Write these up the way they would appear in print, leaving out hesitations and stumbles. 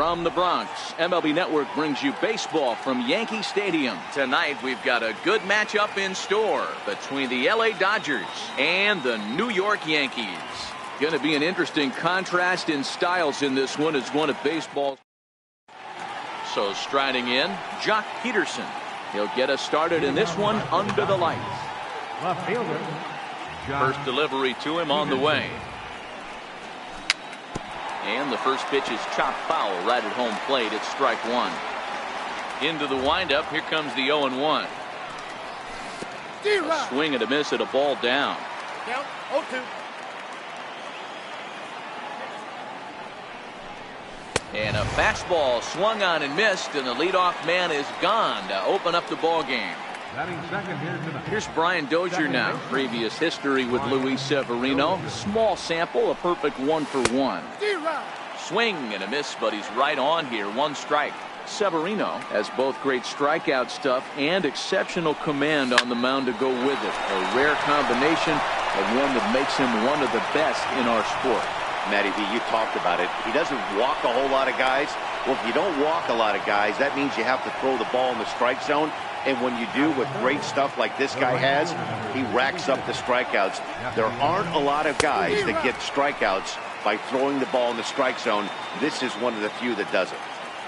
From the Bronx, MLB Network brings you baseball from Yankee Stadium. Tonight, we've got a good matchup in store between the LA Dodgers and the New York Yankees. Going to be an interesting contrast in styles in this one as one of baseball's. So striding in, Jock Peterson. He'll get us started in this one under the lights. Left fielder. First delivery to him on the way. And the first pitch is chopped foul right at home plate. It's strike one. Into the windup. Here comes the 0-1. A swing and a miss at a ball down. Count 0-2. And a fastball swung on and missed, and the leadoff man is gone to open up the ball game. Here's Brian Dozier now. Previous history with Luis Severino. Small sample, a perfect 1-for-1. Swing and a miss, but he's right on here. One strike. Severino has both great strikeout stuff and exceptional command on the mound to go with it. A rare combination, and one that makes him one of the best in our sport. Matty B, you talked about it. He doesn't walk a whole lot of guys. Well, if you don't walk a lot of guys, that means you have to throw the ball in the strike zone. And when you do with great stuff like this guy has, he racks up the strikeouts. There aren't a lot of guys that get strikeouts by throwing the ball in the strike zone. This is one of the few that does it.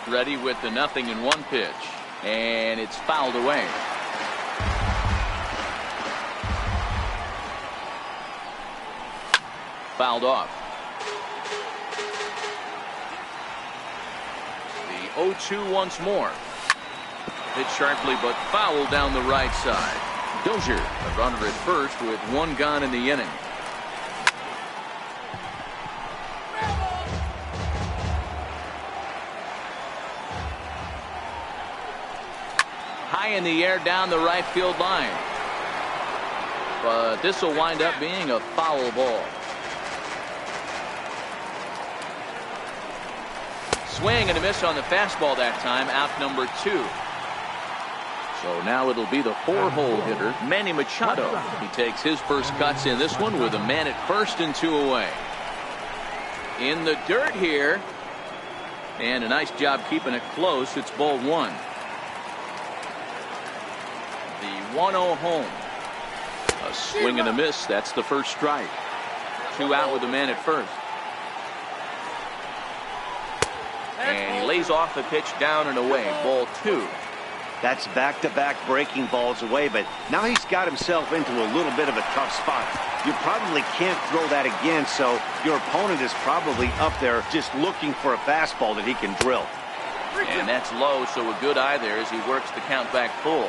Ready with the 0-1 pitch. And it's fouled away. Fouled off. The 0-2 once more. Hit sharply but foul down the right side. Dozier, a runner at first with one gone in the inning. High in the air down the right field line. But this will wind up being a foul ball. Swing and a miss on the fastball that time. Out number 2. So now it'll be the 4-hole hitter, Manny Machado. He takes his first cuts in this one with a man at first and 2 away. In the dirt here. And a nice job keeping it close. It's ball 1. The 1-0 home. A swing and a miss. That's the first strike. 2 out with a man at first. And he lays off the pitch down and away. Ball 2. That's back-to-back breaking balls away, but now he's got himself into a little bit of a tough spot. You probably can't throw that again, so your opponent is probably up there just looking for a fastball that he can drill. And that's low, so a good eye there as he works the count back full.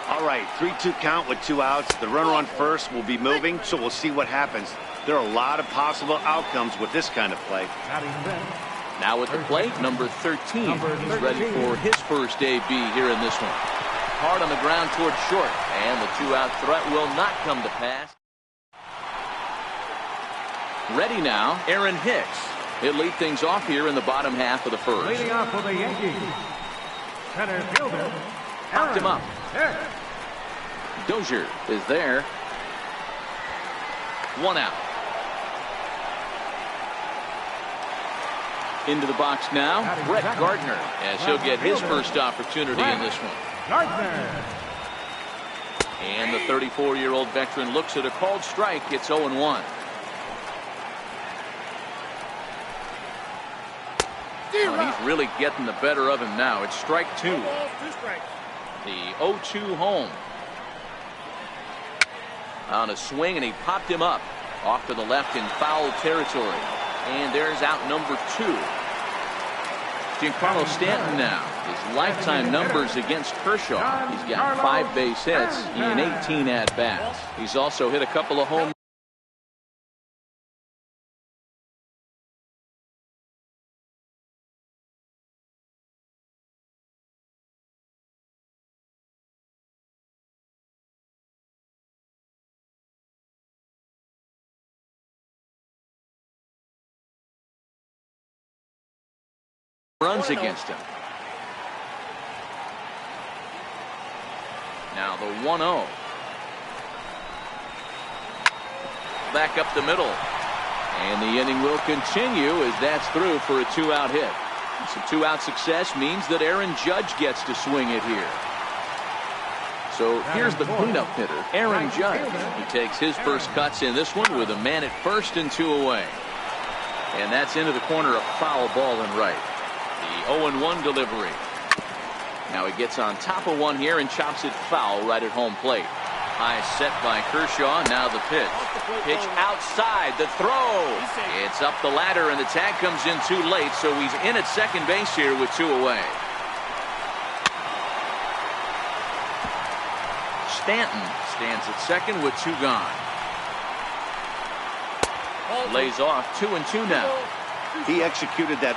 All right, 3-2 count with 2 outs. The runner on first will be moving, so we'll see what happens. There are a lot of possible outcomes with this kind of play. Now at the plate, number 13. He's ready for his first AB here in this one. Hard on the ground toward short, and the 2-out threat will not come to pass. Ready now, Aaron Hicks. He'll lead things off here in the bottom half of the first. Leading off for the Yankees, center fielder. Popped him up. Dozier is there. 1 out. Into the box now, Brett Gardner, as he'll get his first opportunity in this one. Gardner. And the 34-year-old veteran looks at a called strike. It's 0-1. He's really getting the better of him now. It's strike 2. The 0-2 home. On a swing, and he popped him up off to the left in foul territory. And there's out number 2. Giancarlo Stanton now. His lifetime numbers against Kershaw. He's got 5 base hits in 18 at-bats. He's also hit a couple of home runs against him. Now the 1-0. Back up the middle. And the inning will continue as that's through for a 2-out hit. Some two-out success means that Aaron Judge gets to swing it here. So here's the cleanup hitter, Aaron Judge. He takes his first cuts in this one with a man at first and 2 away. And that's into the corner, a foul ball and right. The 0-1 delivery. Now he gets on top of one here and chops it foul right at home plate. High set by Kershaw. Now the pitch. Pitch outside. The throw. It's up the ladder, and the tag comes in too late, so he's in at second base here with 2 away. Stanton stands at second with 2 gone. Lays off 2-2 now. He executed that.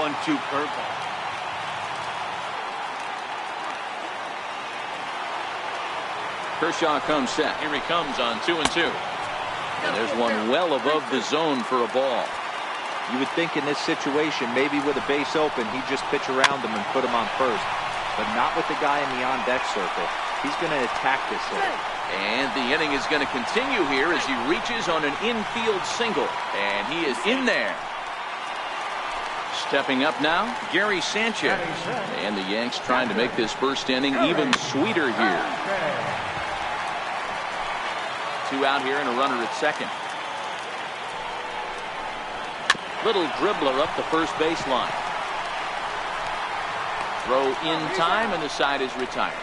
One-two curveball. Kershaw comes set. Here he comes on 2-2. And there's one well above the zone for a ball. You would think in this situation, maybe with a base open, he'd just pitch around him and put him on first. But not with the guy in the on-deck circle. He's going to attack this hitter. And the inning is going to continue here as he reaches on an infield single. And he is in there. Stepping up now, Gary Sanchez. And the Yanks trying to make this first inning even sweeter here. 2 out here and a runner at second. Little dribbler up the first baseline. Throw in time, and the side is retired.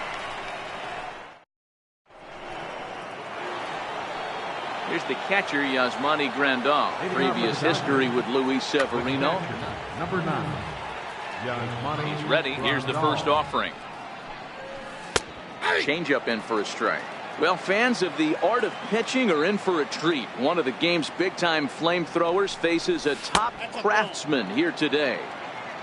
Here's the catcher, Yasmani Grandal. Previous history with Luis Severino. Number 9. He's ready. Here's the first offering. Changeup in for a strike. Well, fans of the art of pitching are in for a treat. One of the game's big-time flamethrowers faces a top craftsman here today.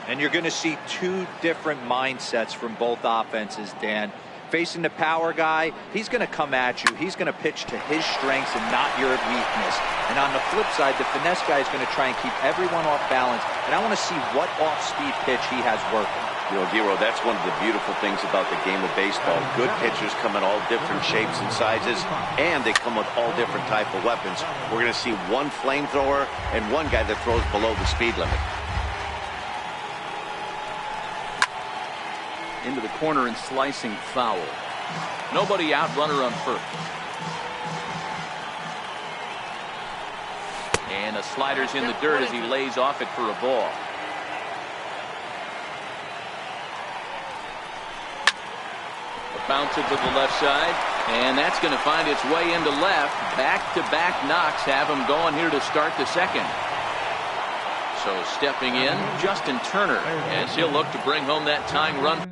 And you're going to see 2 different mindsets from both offenses, Dan. Facing the power guy, he's going to come at you. He's going to pitch to his strengths and not your weakness. And on the flip side, the finesse guy is going to try and keep everyone off balance. And I want to see what off-speed pitch he has working. You know, Dero, that's one of the beautiful things about the game of baseball. Good pitchers come in all different shapes and sizes, and they come with all different type of weapons. We're going to see one flamethrower and one guy that throws below the speed limit. Into the corner and slicing foul. Nobody out, runner on first. And the slider's in the dirt as he lays off it for a ball. A bouncer to the left side, and that's going to find its way into left. Back-to-back knocks have him going here to start the second. So stepping in, Justin Turner, as he'll look to bring home that tying run.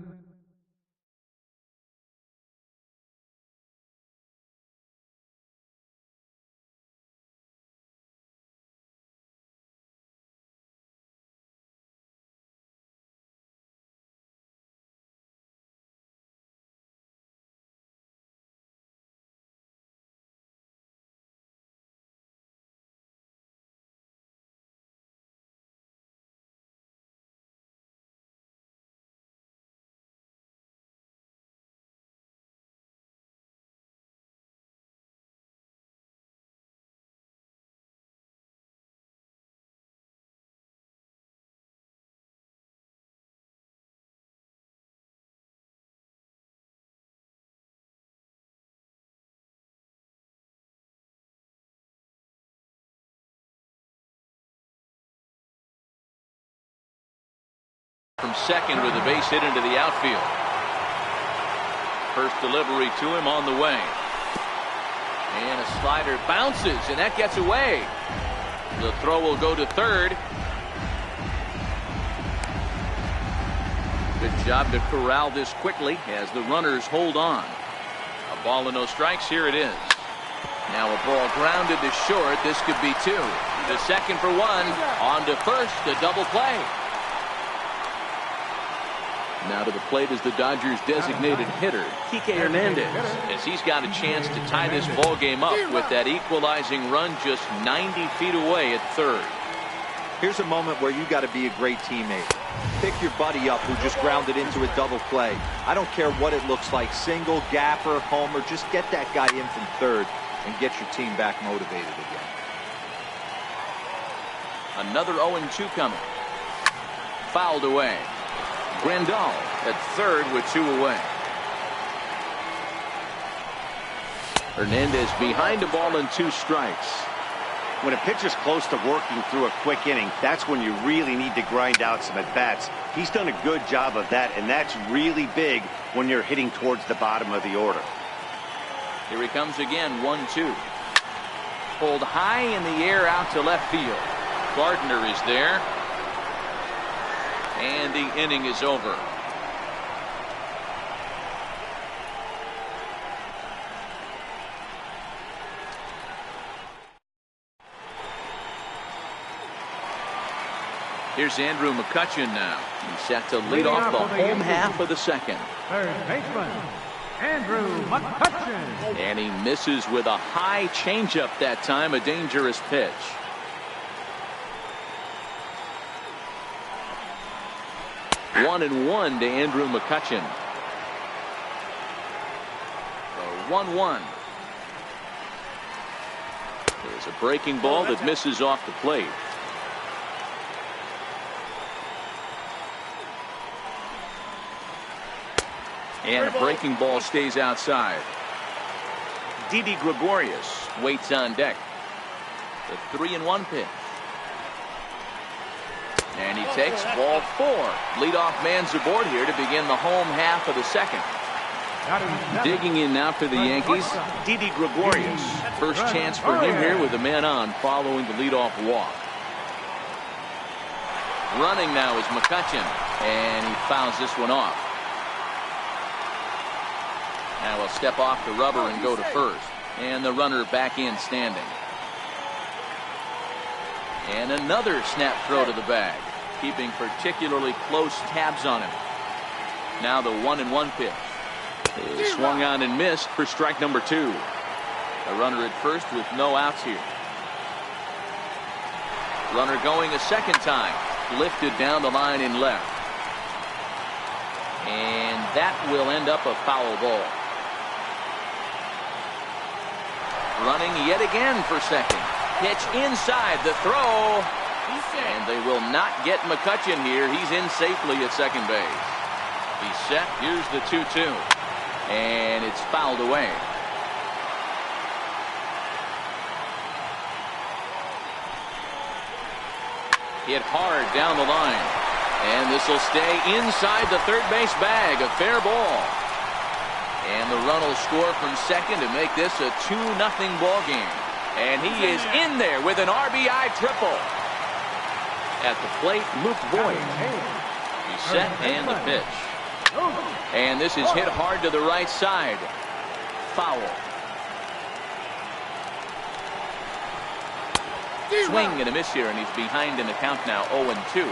from second with a base hit into the outfield. First delivery to him on the way. And a slider bounces, and that gets away. The throw will go to third. Good job to corral this quickly as the runners hold on. A ball and no strikes. Here it is. Now a ball grounded to short. This could be two. The second for one. On to first. A double play. Now to the plate is the Dodgers' designated hitter, Kike Hernandez, as he's got a chance to tie this ball game up with that equalizing run just 90 feet away at third. Here's a moment where you got to be a great teammate. Pick your buddy up who just grounded into a double play. I don't care what it looks like, single, gapper, homer, just get that guy in from third and get your team back motivated again. Another 0-2 coming. Fouled away. Grandal at third with two away. Hernandez behind a ball and two strikes. When a pitcher's close to working through a quick inning, that's when you really need to grind out some at-bats. He's done a good job of that, and that's really big when you're hitting towards the bottom of the order. Here he comes again, 1-2. Pulled high in the air out to left field. Gardner is there. And the inning is over. Here's Andrew McCutchen now. He's set to lead off the home half of the second. Third baseman, Andrew McCutchen. And he misses with a high changeup that time, a dangerous pitch. One and one to Andrew McCutchen. The 1-1. There's a breaking ball that misses off the plate. And a breaking ball stays outside. Didi Gregorius waits on deck. The 3-1 pitch. And he takes ball four. Leadoff man's aboard here to begin the home half of the second. Digging in now for the Yankees, Didi Gregorius. First chance for him here with a man on following the leadoff walk. Running now is McCutchen, and he fouls this one off. Now he'll step off the rubber and go to first. And the runner back in standing. And another snap throw to the bag, keeping particularly close tabs on him. Now the 1-1 pitch is swung on and missed for strike number two. A runner at first with no outs here. Runner going a second time, lifted down the line in left. And that will end up a foul ball. Running yet again for second. Pitch inside, the throw, and they will not get McCutchen here. He's in safely at second base. He's set. Here's the 2-2, and it's fouled away. Hit hard down the line, and this will stay inside the third base bag. A fair ball, and the run will score from second to make this a 2-0 ball game. And he is in there with an RBI triple. At the plate, Luke Voigt. He's set and the pitch. And this is hit hard to the right side. Foul. Swing and a miss here, and he's behind in the count now, 0-2.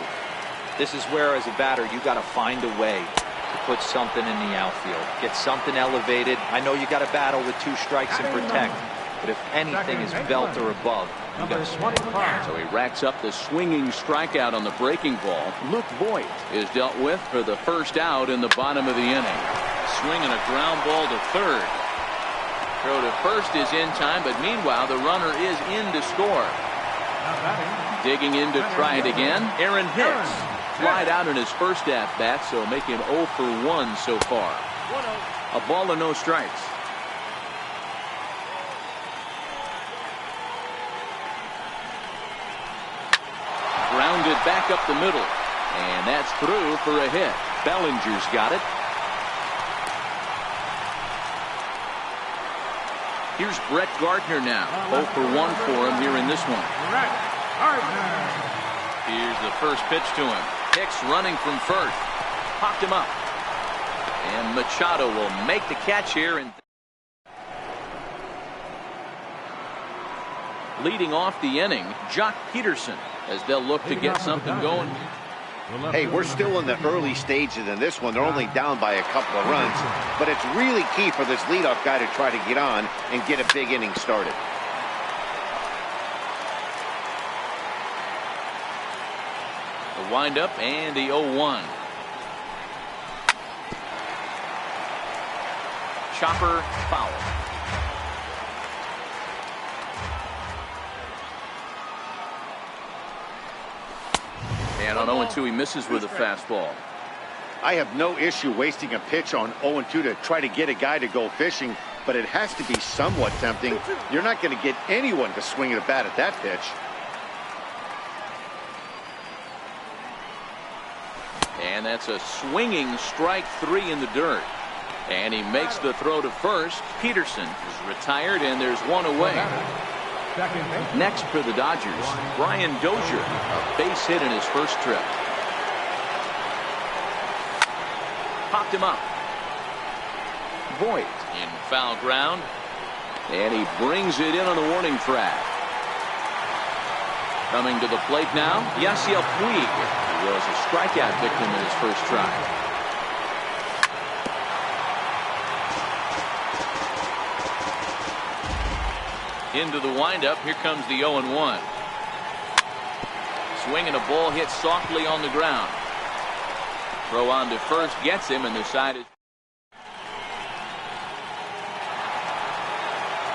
This is where, as a batter, you got to find a way to put something in the outfield. Get something elevated. I know you got to battle with two strikes and protect. But if anything is belt or above, you got to swing. So he racks up the swinging strikeout on the breaking ball. Luke Voigt is dealt with for the first out in the bottom of the inning. Swinging a ground ball to third. Throw to first is in time, but meanwhile the runner is in to score. Digging in to try it again, Aaron Hicks. Flied out in his first at-bat, so make him 0 for 1 so far. A ball and no strikes. Grounded back up the middle. And that's through for a hit. Bellinger's got it. Here's Brett Gardner now. 0 for 1 for him here in this one. Here's the first pitch to him. Hicks running from first. Popped him up. And Machado will make the catch here. And leading off the inning, Jock Peterson, as they'll look to get something going. Hey, we're still in the early stages in this one. They're only down by a couple of runs, but it's really key for this leadoff guy to try to get on and get a big inning started. The windup and the 0-1. Chopper foul. And on 0-2, he misses with a fastball. I have no issue wasting a pitch on 0-2 to try to get a guy to go fishing, but it has to be somewhat tempting. You're not going to get anyone to swing at a bat at that pitch. And that's a swinging strike 3 in the dirt. And he makes the throw to first. Peterson is retired, and there's one away. Next for the Dodgers, Brian Dozier, a base hit in his first trip. Popped him up. Voigt in foul ground. And he brings it in on the warning track. Coming to the plate now, Yasiel Puig, who was a strikeout victim in his first try. Into the windup. Here comes the 0-1. Swinging a ball hit softly on the ground. Throw on to first gets him, and the side is.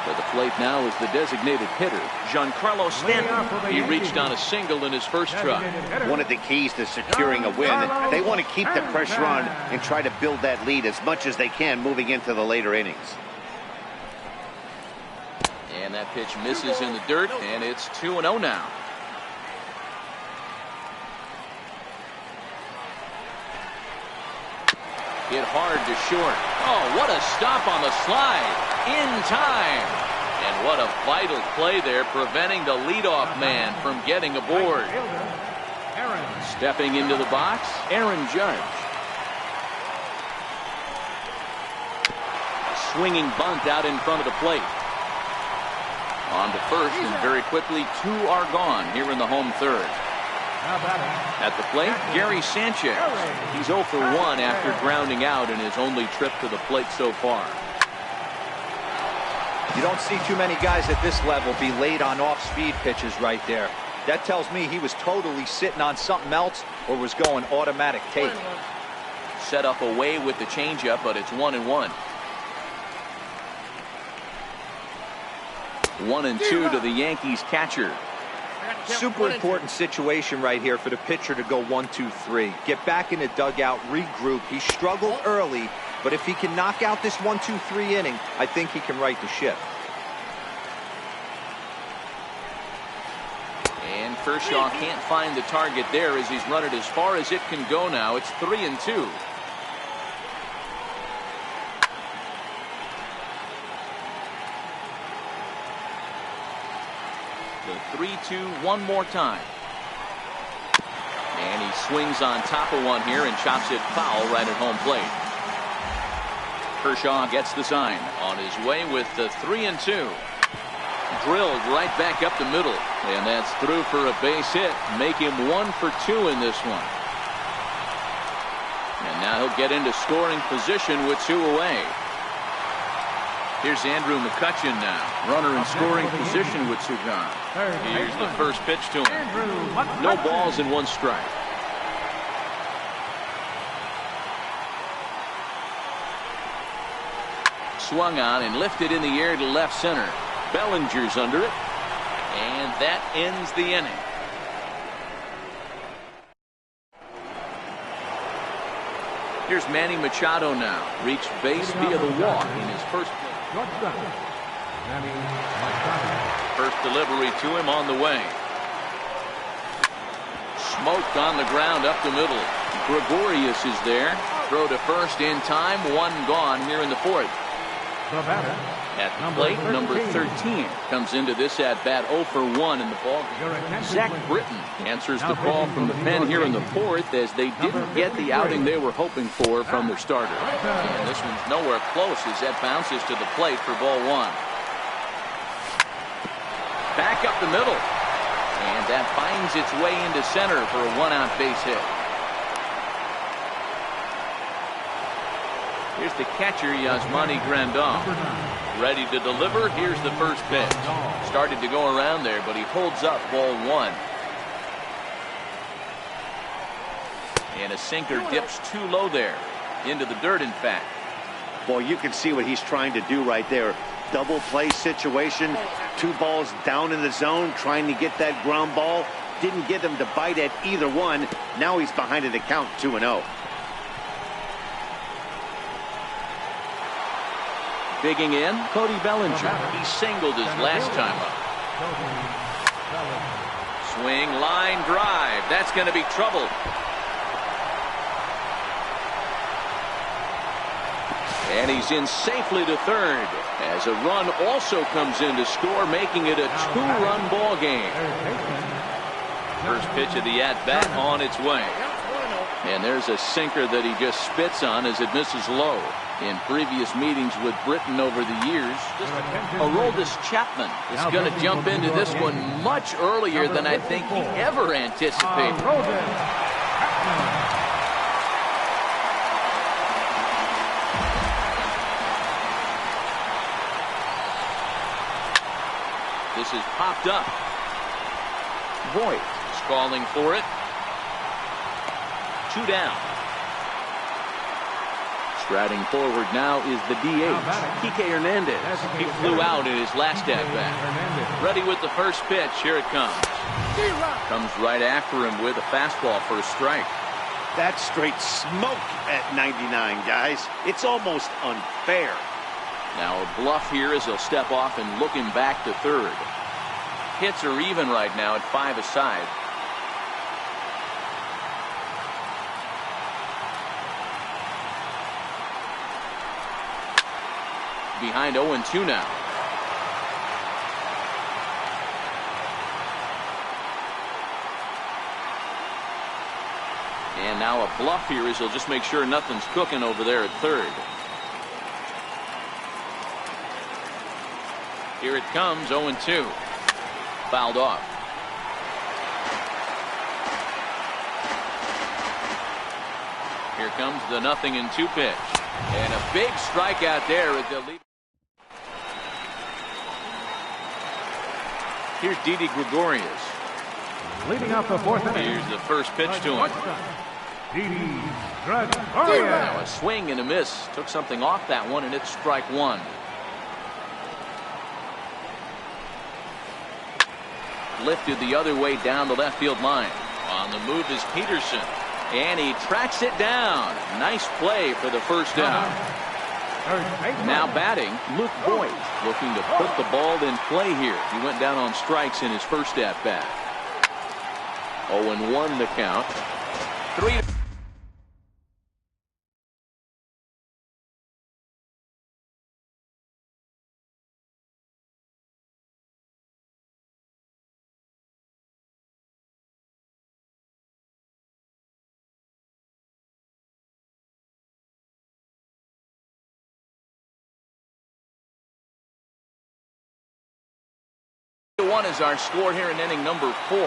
For the plate now is the designated hitter, Giancarlo Stanton. He reached on a single in his first try. One of the keys to securing a win, they want to keep the pressure on and try to build that lead as much as they can moving into the later innings. And that pitch misses in the dirt, and it's 2-0 now. Hit hard to short. Oh, what a stop on the slide. In time. And what a vital play there, preventing the leadoff man from getting aboard. Stepping into the box, Aaron Judge. A swinging bunt out in front of the plate. On to first, and very quickly 2 are gone here in the home third. At the plate, Gary Sanchez. He's 0 for 1 after grounding out in his only trip to the plate so far. You don't see too many guys at this level be late on off-speed pitches right there. That tells me he was totally sitting on something else or was going automatic take. Set up away with the changeup, but it's 1-1. 1-2 to the Yankees catcher. Super important situation right here for the pitcher to go 1-2-3. Get back in the dugout, regroup. He struggled early, but if he can knock out this 1-2-3 inning, I think he can right the ship. And Kershaw can't find the target there as he's run it as far as it can go now. It's 3-2. The 3-2 one more time. And he swings on top of one here and chops it foul right at home plate. Kershaw gets the sign on his way with the 3-2. Drilled right back up the middle. And that's through for a base hit. Make him 1 for 2 in this one. And now he'll get into scoring position with 2 away. Here's Andrew McCutchen now. Runner in scoring position with 2 gone. Here's the first pitch to him. No balls and 1 strike. Swung on and lifted in the air to left center. Bellinger's under it. And that ends the inning. Here's Manny Machado now. Reached base via the walk in his first play. First delivery to him on the way. Smoked on the ground up the middle. Gregorius is there. Throw to first in time. One gone here in the fourth. The batter, at the plate, number 13 comes into this at bat 0 for 1 in the ball. Zach Britton answers the call from the pen here in the fourth, as they didn't get the outing they were hoping for from their starter. And this one's nowhere close as that bounces to the plate for ball 1. Back up the middle, and that finds its way into center for a 1-out base hit. Here's the catcher, Yasmani Grandal. Ready to deliver. Here's the first pitch. Started to go around there, but he holds up ball 1. And a sinker dips too low there. Into the dirt, in fact. Boy, you can see what he's trying to do right there. Double play situation. 2 balls down in the zone, trying to get that ground ball. Didn't get him to bite at either one. Now he's behind in the count, 2-0. Digging in, Cody Bellinger. He singled his last time up. Swing, line drive. That's going to be trouble. And he's in safely to third, as a run also comes in to score, making it a 2-run ball game. First pitch of the at-bat on its way. And there's a sinker that he just spits on as it misses low. In previous meetings with Britton over the years, Aroldis Chapman is going to jump into this one much earlier than I think he ever anticipated. This is popped up. Voigt is calling for it. 2 down. Striding forward now is the DH, Kike Hernandez. He flew out in his last at-bat. Ready with the first pitch. Here it comes. Comes right after him with a fastball for a strike. That's straight smoke at 99, guys. It's almost unfair. Now a bluff here as he'll step off and look him back to third. Hits are even right now at 5 aside. Behind 0-2 now. And now a bluff here as he'll just make sure nothing's cooking over there at third. Here it comes, 0-2. Fouled off. Here comes the 0-2 pitch. And a big strikeout there at the lead. Here's Didi Gregorius. Leading off the fourth inning. Here's the first pitch to him. Didi Gregorius. Now a swing and a miss. Took something off that one, and it's strike 1. Lifted the other way down the left field line. On the move is Peterson. And he tracks it down. Nice play for the first out. Now batting, Luke Voigt, looking to put the ball in play here. He went down on strikes in his first at-bat. 0-1 the count. 3. One is our score here in inning number 4.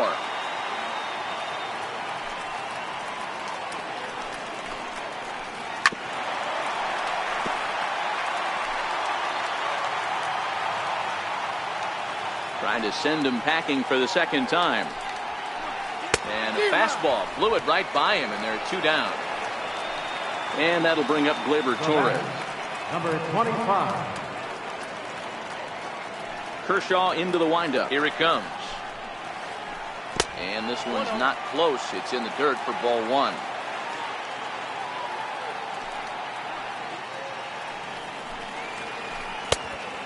Trying to send him packing for the second time. And a fastball blew it right by him, and they're 2 down. And that'll bring up Gleyber Torres. Number 25. Kershaw into the windup. Here it comes. And this one's not close. It's in the dirt for ball 1.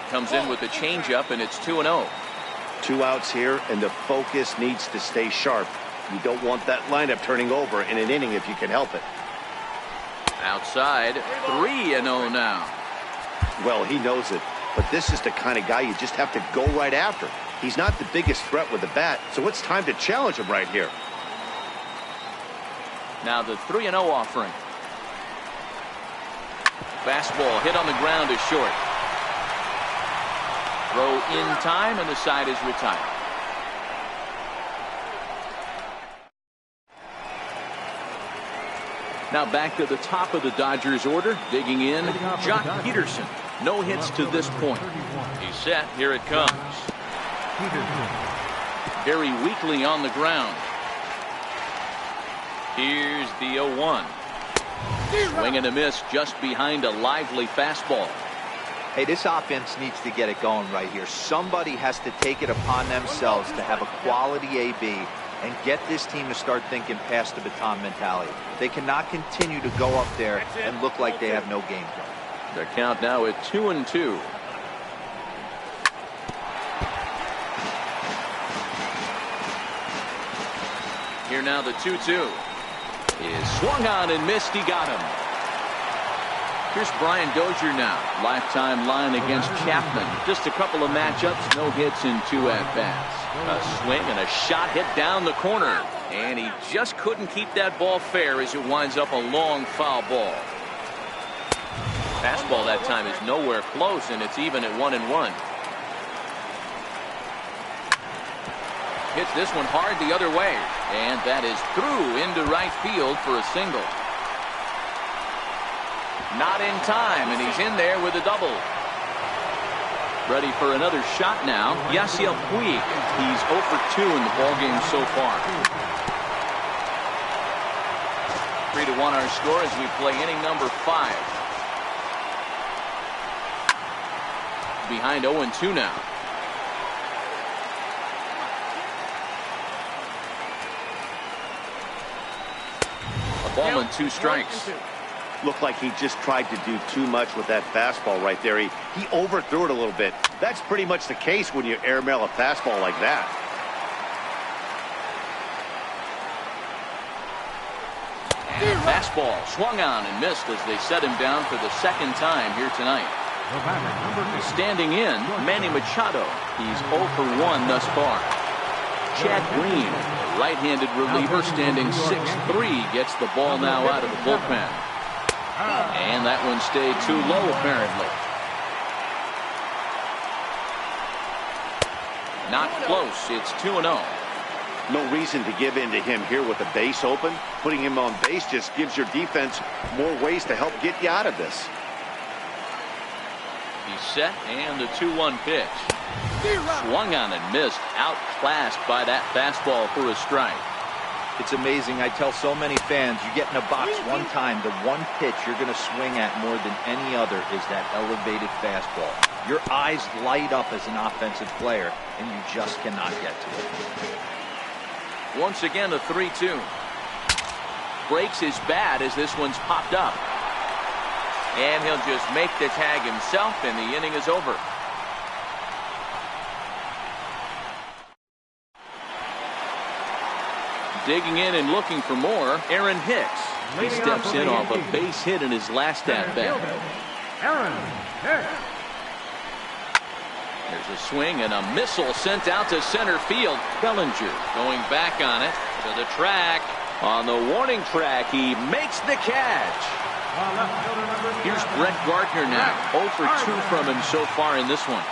Comes in with a changeup, and it's 2-0. 2 outs here, and the focus needs to stay sharp. You don't want that lineup turning over in an inning if you can help it. Outside, 3-0 now. Well, he knows it, but this is the kind of guy you just have to go right after. He's not the biggest threat with the bat, so it's time to challenge him right here. Now the 3-0 offering. Fastball hit on the ground is short. Throw in time, and the side is retired. Now back to the top of the Dodgers order. Digging in, Jock Peterson. No hits to this point. He's set. Here it comes. Very weakly on the ground. Here's the 0-1. Swing and a miss just behind a lively fastball. Hey, this offense needs to get it going right here. Somebody has to take it upon themselves to have a quality AB and get this team to start thinking past the baton mentality. They cannot continue to go up there and look like they have no game plan. Their count now at 2-2. Here now the 2-2 is swung on and missed. He got him. Here's Brian Dozier now. Lifetime line against Chapman. Just a couple of matchups, no hits in 2 at-bats. A swing and a shot hit down the corner. And he just couldn't keep that ball fair as it winds up a long foul ball. Fastball that time is nowhere close, and it's even at 1-1. Hits this one hard the other way. And that is through into right field for a single. Not in time, and he's in there with a double. Ready for another shot now. Yasiel Puig. He's 0 for 2 in the ballgame so far. 3-1 our score as we play inning number 5. Behind 0-2 now. A ball and 2 strikes. Looked like he just tried to do too much with that fastball right there. He overthrew it a little bit. That's pretty much the case when you airmail a fastball like that. And fastball swung on and missed as they set him down for the second time here tonight. Standing in, Manny Machado. He's 0 for 1 thus far. Chad Green, a right-handed reliever, standing 6'3", gets the ball now out of the bullpen. And that one stayed too low, apparently. Not close. It's 2-0. No reason to give in to him here with the base open. Putting him on base just gives your defense more ways to help get you out of this. He's set, and the 2-1 pitch. Swung on and missed. Outclassed by that fastball for a strike. It's amazing. I tell so many fans, you get in a box one time, the one pitch you're going to swing at more than any other is that elevated fastball. Your eyes light up as an offensive player, and you just cannot get to it. Once again, a 3-2. Breaks his bat as this one's popped up. And he'll just make the tag himself, and the inning is over. Digging in and looking for more, Aaron Hicks. He steps in off a base hit in his last at-bat. Aaron Hicks. There's a swing and a missile sent out to center field. Bellinger going back on it to the track. On the warning track, he makes the catch. Here's Brett Gardner now. 0 for 2 from him so far in this one.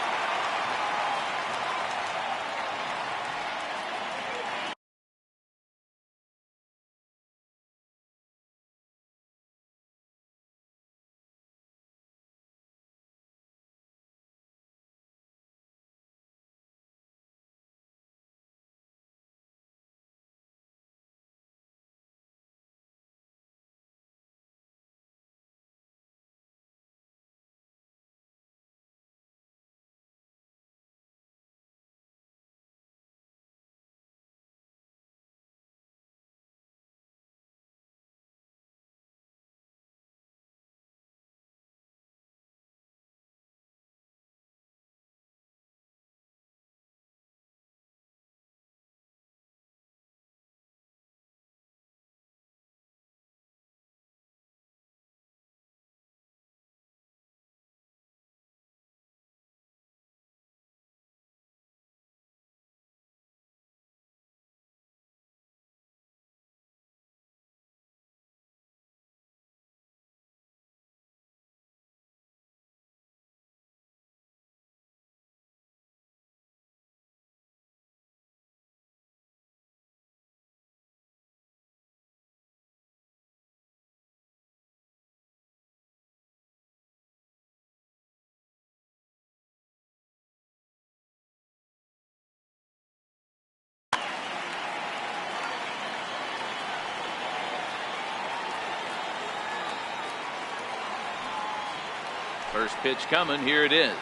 First pitch coming. Here it is.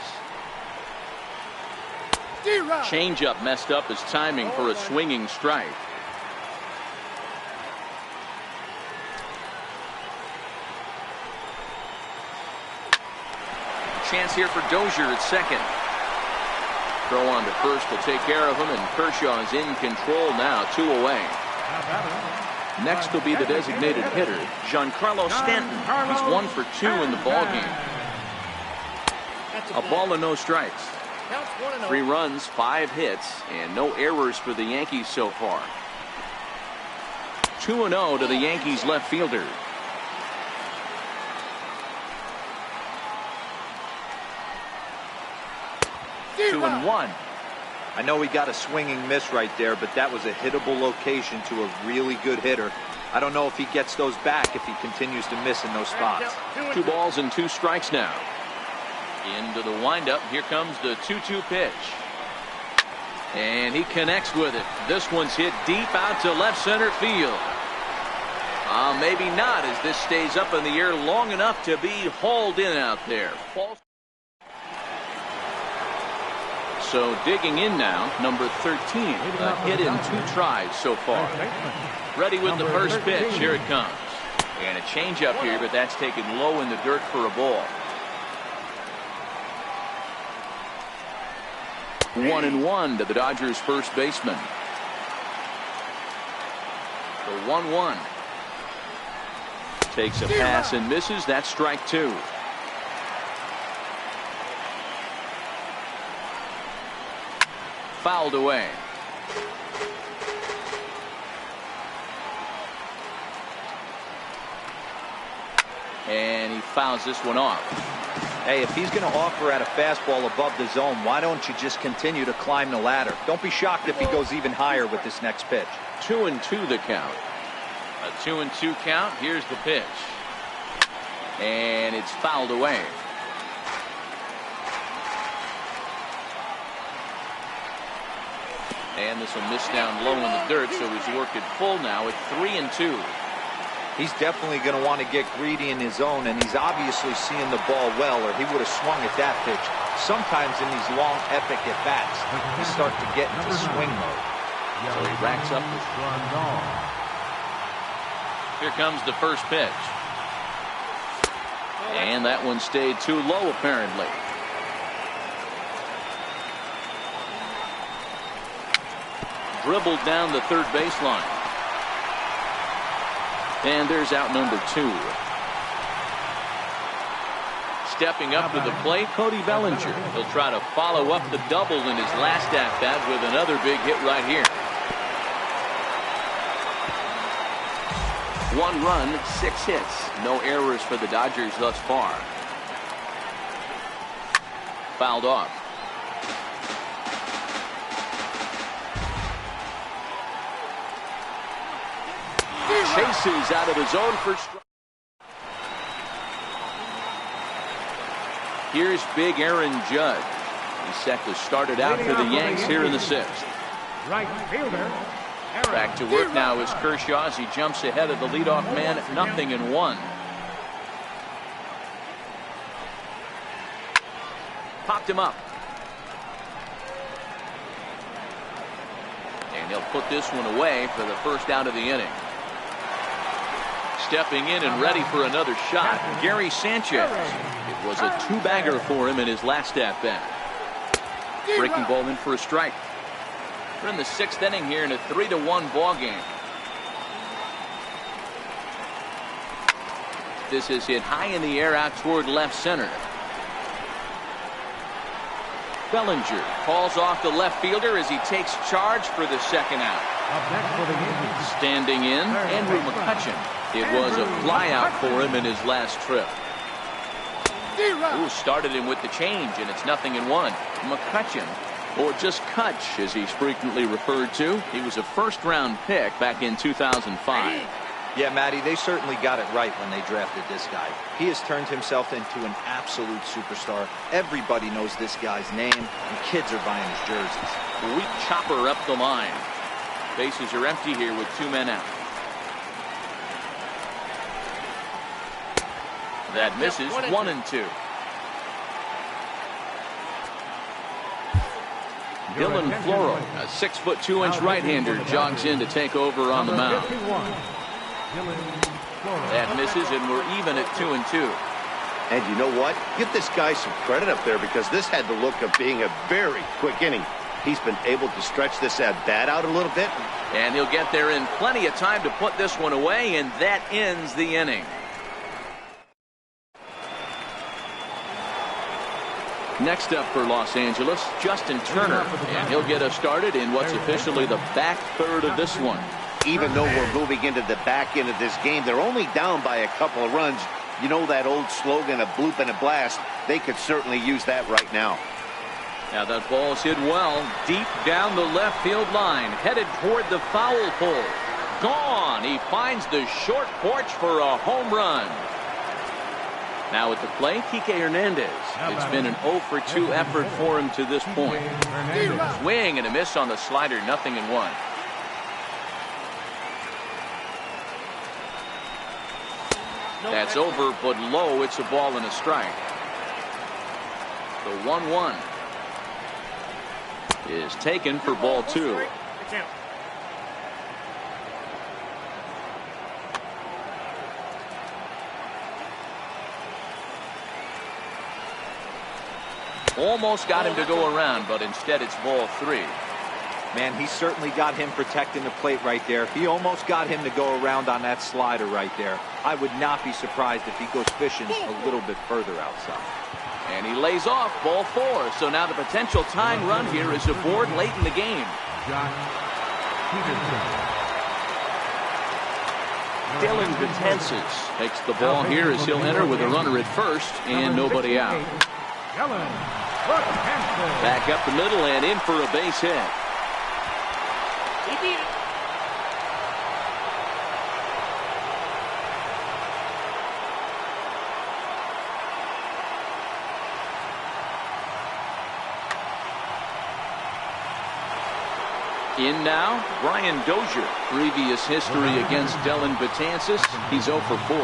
Changeup messed up his timing for a swinging strike. Chance here for Dozier at second. Throw on to first will take care of him, and Kershaw is in control now, 2 away. Next will be the designated hitter, Giancarlo Stanton. He's 1 for 2 in the ballgame. A ball and no strikes. 3 runs, 5 hits, and no errors for the Yankees so far. 2-0 to the Yankees left fielder. Two and one. I know he got a swinging miss right there, but that was a hittable location to a really good hitter. I don't know if he gets those back if he continues to miss in those spots. 2 balls and 2 strikes now. Into the windup. Here comes the 2-2 pitch. And he connects with it. This one's hit deep out to left center field. Maybe not, as this stays up in the air long enough to be hauled in out there. So digging in now, number 13, a hit in 2 tries so far. Ready with the first pitch. Here it comes. And a changeup here, but that's taken low in the dirt for a ball. 1-1 to the Dodgers first baseman. The 1-1. Takes a pass and misses. That's strike 2. Fouled away. And he fouls this one off. Hey, if he's going to offer at a fastball above the zone, why don't you just continue to climb the ladder? Don't be shocked if he goes even higher with this next pitch. 2-2 the count. A 2-2 count. Here's the pitch. And it's fouled away. And this will miss down low in the dirt, so he's worked it full now at 3-2. He's definitely going to want to get greedy in his zone, and he's obviously seeing the ball well, or he would have swung at that pitch. Sometimes in these long, epic at-bats, you start to get into swing mode. So he racks up the run. Here comes the first pitch. And that one stayed too low, apparently. Dribbled down the third baseline. And there's out number 2. Stepping up to the plate, Cody Bellinger. He'll try to follow up the double in his last at-bat with another big hit right here. 1 run, 6 hits. No errors for the Dodgers thus far. Fouled off. Chases out of his zone for strike. Here's big Aaron Judge. He's set to start it out for the Yanks here in the 6th. Right fielder. Back to work now is Kershaw as he jumps ahead of the leadoff man at 0-1. Popped him up. And he'll put this one away for the first out of the inning. Stepping in and ready for another shot, Gary Sanchez. It was a 2-bagger for him in his last at-bat. Breaking ball in for a strike. We're in the 6th inning here in a 3-1 ball game. This is hit high in the air out toward left center. Bellinger calls off the left fielder as he takes charge for the second out. Standing in, Andrew McCutchen. It was a flyout for him in his last trip. Ooh, started him with the change, and it's 0-1. McCutchen, or just Kutch as he's frequently referred to. He was a first-round pick back in 2005. Yeah, Matty, they certainly got it right when they drafted this guy. He has turned himself into an absolute superstar. Everybody knows this guy's name, and kids are buying his jerseys. Weak chopper up the line. Bases are empty here with 2 men out. That misses. 1-2. Dylan Floro, a 6'2" right-hander, jogs in to take over on the mound. That misses, and we're even at 2-2. And you know what? Give this guy some credit up there, because this had the look of being a very quick inning. He's been able to stretch this at-bat out a little bit. And he'll get there in plenty of time to put this one away, and that ends the inning. Next up for Los Angeles, Justin Turner, and he'll get us started in what's officially the back third of this one. Even though we're moving into the back end of this game, they're only down by a couple of runs. You know that old slogan, a bloop and a blast? They could certainly use that right now. Now that ball's hit well, deep down the left field line, headed toward the foul pole. Gone! He finds the short porch for a home run. Now at the plate, Kike Hernandez. It's been an 0-for-2 effort for him to this point. Swing and a miss on the slider, 0-1. That's over, but low. It's a ball and a strike. The 1-1 is taken for ball 2. Almost got him to go around, but instead it's ball 3. Man, he certainly got him protecting the plate right there. He almost got him to go around on that slider right there. I would not be surprised if he goes fishing a little bit further outside. And he lays off ball 4. So now the potential tying run here is aboard late in the game. Dylan Betances takes the ball here as he'll enter with a runner at first and nobody out. Back up the middle and in for a base hit. In now, Brian Dozier. Previous history against Dylan Betances. He's 0 for 4.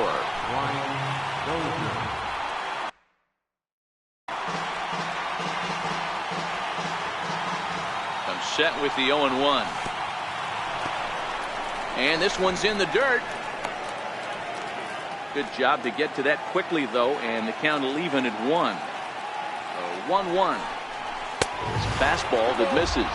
I'm set with the 0-1. And this one's in the dirt. Good job to get to that quickly, though, and the count will even at 1. 1-1. It's a fastball that misses.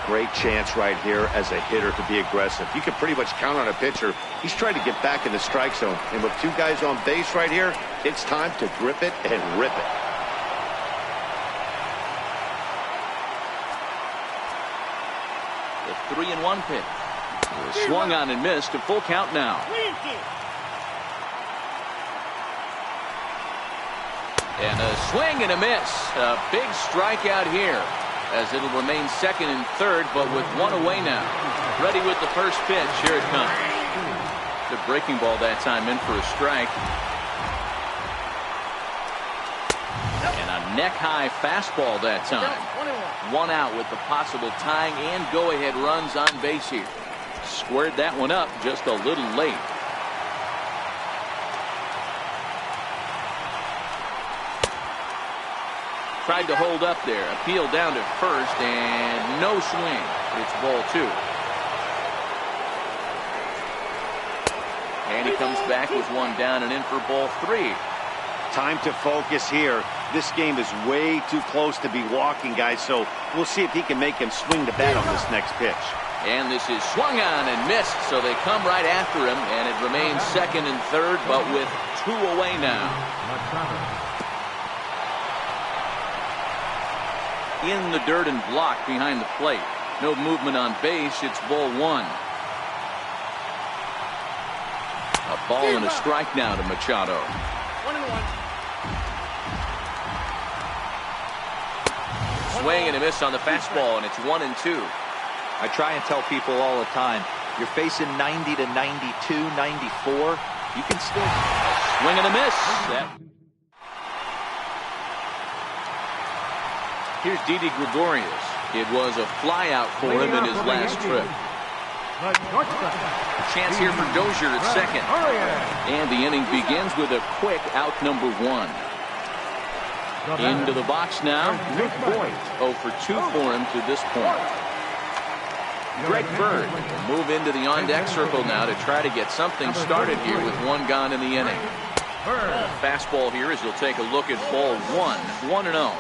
Great chance right here as a hitter to be aggressive. You can pretty much count on a pitcher. He's trying to get back in the strike zone. And with 2 guys on base right here, it's time to grip it and rip it. The 3-1 pitch. Swung on and missed. A full count now. And a swing and a miss. A big strikeout here, as it'll remain 2nd and 3rd, but with 1 away now. Ready with the first pitch. Here it comes. The breaking ball that time, in for a strike. And a neck-high fastball that time. 1 out with the possible tying and go-ahead runs on base here. Squared that one up just a little late. Tried to hold up there. Appeal down to first, and no swing. It's ball 2. And he comes back with 1 down and in for ball 3. Time to focus here. This game is way too close to be walking, guys, so we'll see if he can make him swing the bat on this next pitch. And this is swung on and missed, so they come right after him, and it remains 2nd and 3rd, but with 2 away now. In the dirt and blocked behind the plate. No movement on base. It's ball 1. A ball and a strike now to Machado. 1-1. Swing and a miss on the fastball, and it's 1-2. I try and tell people all the time, you're facing 90 to 92, 94. You can still swing and a miss. Here's Didi Gregorius. It was a flyout for him in his last trip. A chance here for Dozier at 2nd. And the inning begins with a quick out number 1. Into the box now. Nick Boyd. 0 for 2 for him to this point. Greg Bird will move into the on-deck circle now to try to get something started here with 1 gone in the inning. Fastball here as he'll take a look at ball 1. 1-0.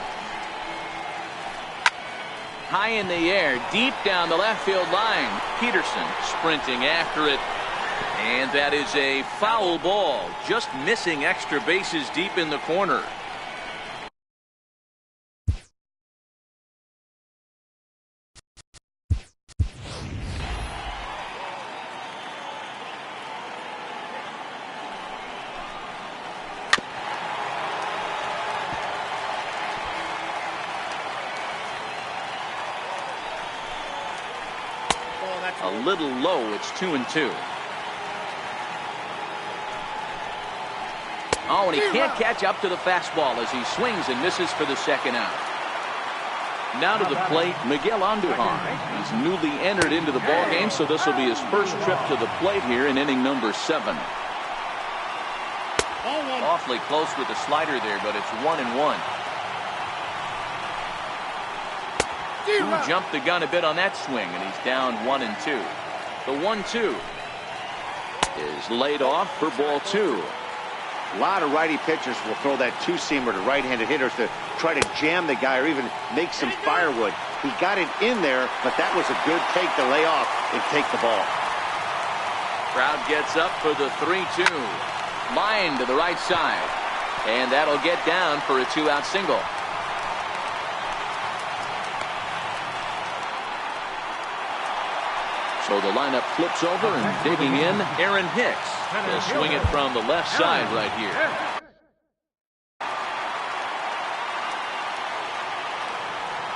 High in the air, deep down the left field line. Peterson sprinting after it. And that is a foul ball. Just missing extra bases deep in the corner. A little low. It's 2-2. Oh, and he can't catch up to the fastball as he swings and misses for the second out. Now to the plate, Miguel Andujar. He's newly entered into the ball game, so this will be his first trip to the plate here in inning number 7. Awfully close with the slider there, but it's 1-1. Jumped the gun a bit on that swing, and he's down 1-2. The 1-2 is laid off for ball 2. A lot of righty pitchers will throw that two-seamer to right-handed hitters to try to jam the guy or even make some firewood. He got it in there, but that was a good take to lay off and take the ball. Crowd gets up for the 3-2. Line to the right side. And that'll get down for a 2-out single. So the lineup flips over and digging in, Aaron Hicks. He'll swing it from the left side right here.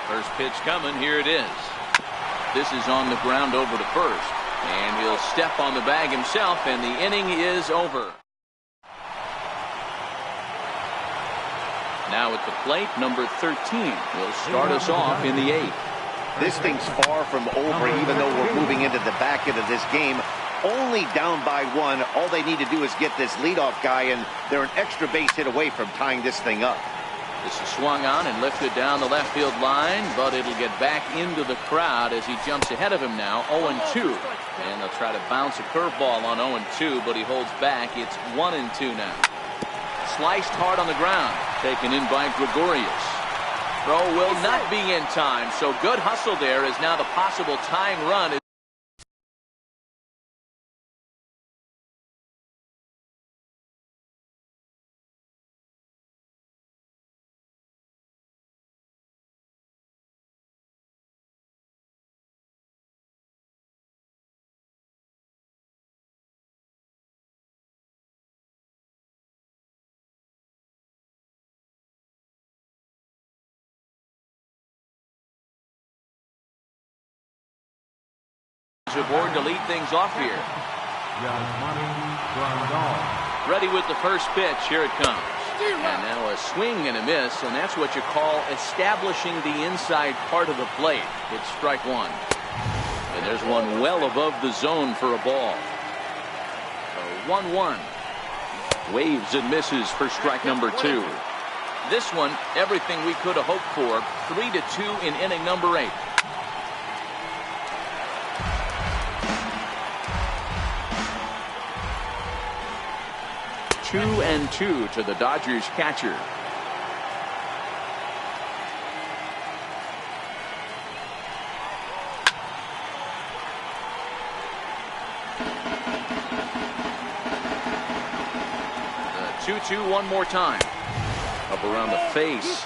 First pitch coming. Here it is. This is on the ground over to first. And he'll step on the bag himself, and the inning is over. Now at the plate, number 13. Will start us off in the 8th. This thing's far from over, even though we're moving into the back end of this game. Only down by 1. All they need to do is get this leadoff guy, and they're an extra base hit away from tying this thing up. This is swung on and lifted down the left field line, but it'll get back into the crowd as he jumps ahead of him now, 0-2. And they'll try to bounce a curveball on 0-2, but he holds back. It's 1-2 now. Sliced hard on the ground, taken in by Gregorius. Throw will not be in time, so good hustle there is now the possible tying run. Aboard to lead things off here. Ready with the first pitch. Here it comes. And now a swing and a miss, and that's what you call establishing the inside part of the plate. It's strike 1. And there's one well above the zone for a ball. So 1-1. Waves and misses for strike number 2. This one, everything we could have hoped for. 3-2 in inning number 8. 2-2 to the Dodgers catcher. The 2-2 one more time. Up around the face.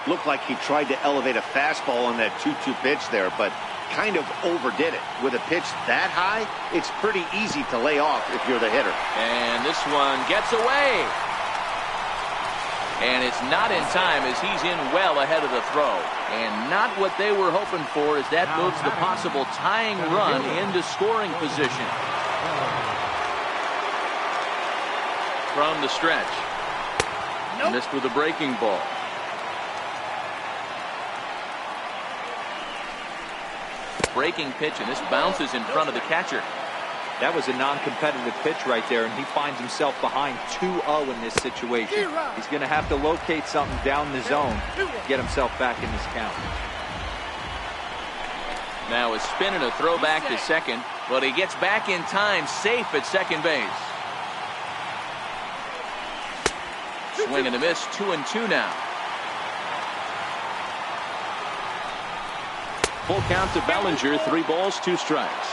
Looked like he tried to elevate a fastball on that 2-2 pitch there, but kind of overdid it. With a pitch that high, it's pretty easy to lay off if you're the hitter. And this one gets away. And it's not in time as he's in well ahead of the throw. And not what they were hoping for as that moves the possible tying run into scoring position. From the stretch. Missed with a breaking ball. Breaking pitch, and this bounces in front of the catcher. That was a non-competitive pitch right there, and he finds himself behind 2-0 in this situation. He's going to have to locate something down the zone to get himself back in this count. Now a spin and a throw back to second, but he gets back in time, safe at second base. Swing and a miss, 2-2 now. Full count to Bellinger, 3 balls, 2 strikes.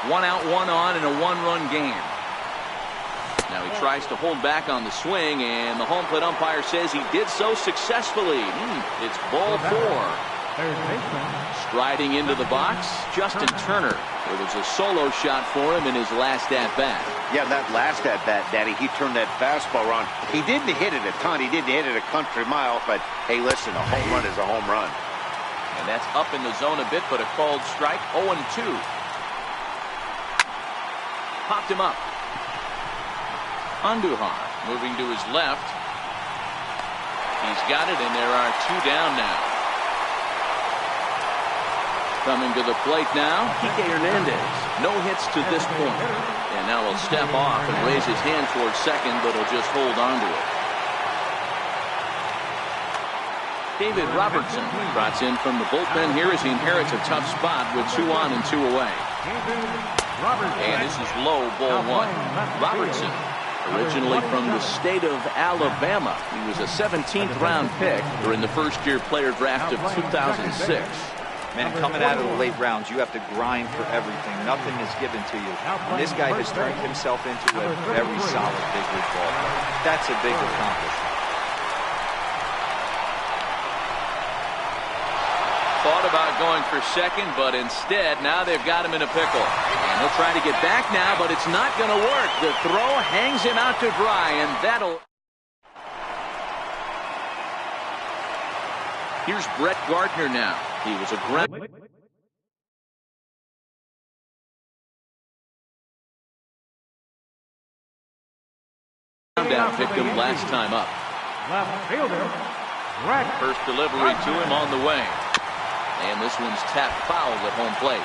1 out, 1 on in a 1-run game. Now he tries to hold back on the swing, and the home plate umpire says he did so successfully. It's ball 4. Striding into the box, Justin Turner. It was a solo shot for him in his last at-bat. Yeah, that last at-bat, Daddy, he turned that fastball around. He didn't hit it a ton. He didn't hit it a country mile, but hey, listen, a home run is a home run. And that's up in the zone a bit, but a called strike, 0-2. Popped him up. Andujar moving to his left. He's got it, and there are 2 down now. Coming to the plate now, Kike Hernandez. No hits to this point. And now he'll step off and raise his hand towards second, but he'll just hold on to it. David Robertson trots in from the bullpen here as he inherits a tough spot with 2 on and 2 away. And this is low, ball 1. Robertson, originally from the state of Alabama. He was a 17th round pick during the first-year player draft of 2006. Man, coming out of the late rounds, you have to grind for everything. Nothing is given to you. And this guy has turned himself into a very solid big league ball player. That's a big accomplishment. Thought about going for second, but instead, now they've got him in a pickle. And he'll try to get back now, but it's not going to work. The throw hangs him out to dry, and that'll... Here's Brett Gardner now. He was a ground out victim last time up. Left fielder. First delivery to him on the way. And this one's tapped foul at home plate.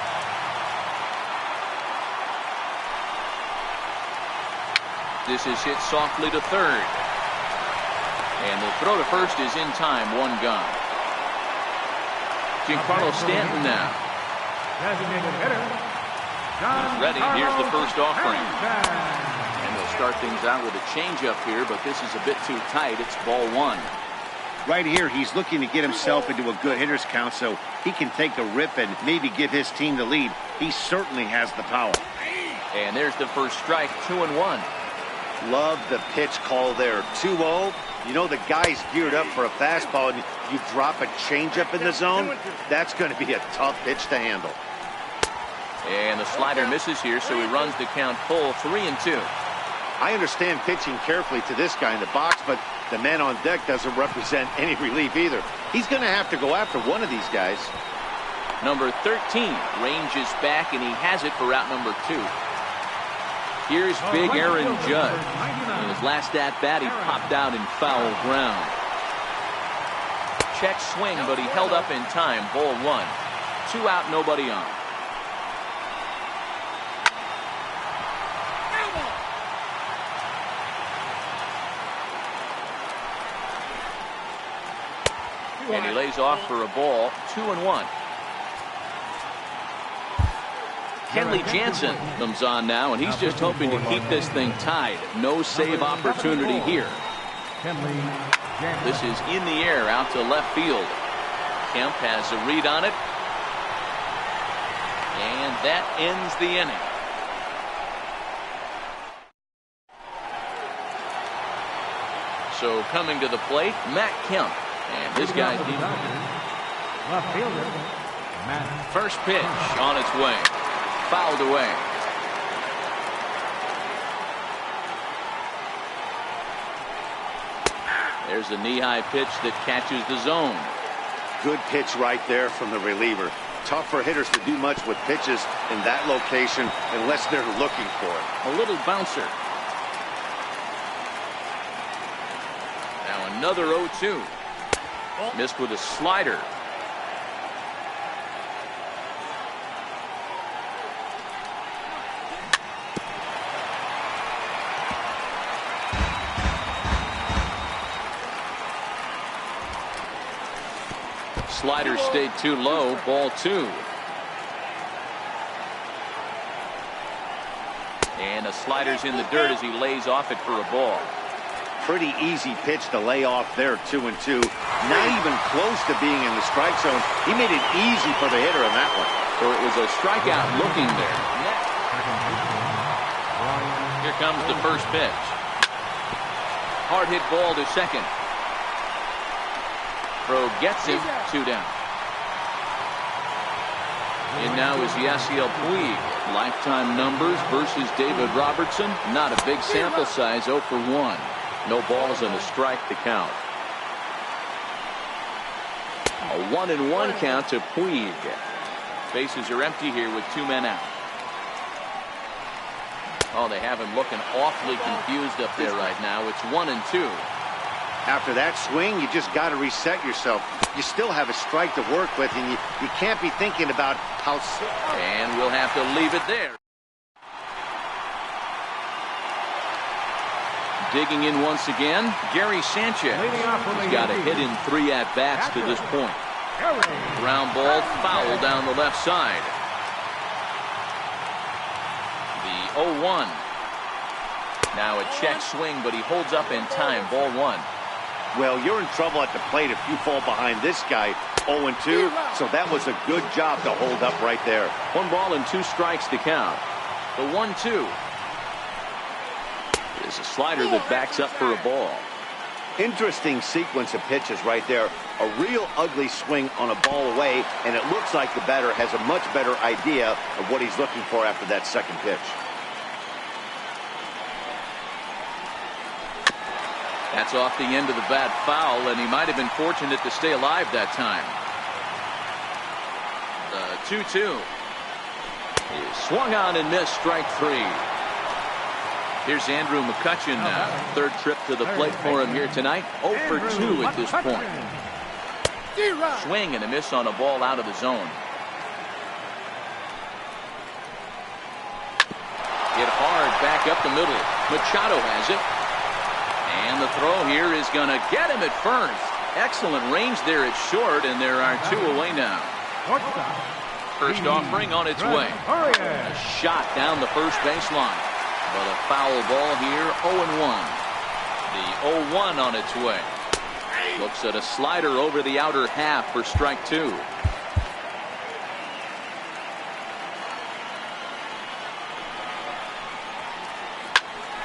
This is hit softly to third. And the throw to first is in time, 1 gone. Giancarlo Stanton now. Designated hitter. He's ready. Here's the first offering. And they'll start things out with a changeup here, but this is a bit too tight. It's ball 1. Right here, he's looking to get himself into a good hitter's count so he can take the rip and maybe give his team the lead. He certainly has the power. And there's the first strike, 2-1. Love the pitch call there. 2-0. You know the guy's geared up for a fastball, and you drop a changeup in the zone. That's going to be a tough pitch to handle. And the slider misses here, so he runs the count full, 3-2. I understand pitching carefully to this guy in the box, but the man on deck doesn't represent any relief either. He's going to have to go after one of these guys. Number 13 ranges back, and he has it for out number 2. Here's big Aaron Judge. In his last at-bat, he popped out in foul ground. Check swing, but he held up in time. Ball 1. 2 out, nobody on. And he lays off for a ball. 2-1. Kenley Jansen comes on now, and he's just hoping to keep this thing tied. No save opportunity here. This is in the air out to left field. Kemp has a read on it. And that ends the inning. So coming to the plate, Matt Kemp. And this guy's left fielder. First pitch on its way. Fouled away. There's a knee-high pitch that catches the zone. Good pitch right there from the reliever. Tough for hitters to do much with pitches in that location unless they're looking for it. A little bouncer. Now another 0-2. Missed with a slider. Slider stayed too low. Ball 2. And the slider's in the dirt as he lays off it for a ball. Pretty easy pitch to lay off there, 2-2. Not even close to being in the strike zone. He made it easy for the hitter in that one. So it was a strikeout looking there. Here comes the first pitch. Hard hit ball to second. Throw gets him. 2 down. And now is Yasiel Puig. Lifetime numbers versus David Robertson. Not a big sample size. 0 for 1. No balls and a strike to count. A 1-1 count to Puig. Bases are empty here with 2 men out. Oh, they have him looking awfully confused up there right now. It's 1-2. After that swing, you just got to reset yourself. You still have a strike to work with, and you can't be thinking about how... And we'll have to leave it there. Digging in once again, Gary Sanchez. He's got a hit in 3 at-bats to this point. Ground ball foul down the left side. The 0-1. Now a check swing, but he holds up in time. Ball 1. Well, you're in trouble at the plate if you fall behind this guy. 0-2, so that was a good job to hold up right there. 1 ball and 2 strikes to count. The 1-2. Is a slider that backs up for a ball. Interesting sequence of pitches right there. A real ugly swing on a ball away, and it looks like the batter has a much better idea of what he's looking for after that second pitch. That's off the end of the bat foul, and he might have been fortunate to stay alive that time. The 2-2 is swung on and missed. Strike 3. Here's Andrew McCutchen now. 3rd trip to the plate for him here tonight. 0 for 2 at this point. Swing and a miss on a ball out of the zone. Hit hard back up the middle. Machado has it. And the throw here is going to get him at first. Excellent range there at short, and there are 2 away now. First offering on its way. A shot down the first baseline. But a foul ball here, 0-1. The 0-1 on its way. Looks at a slider over the outer half for strike 2.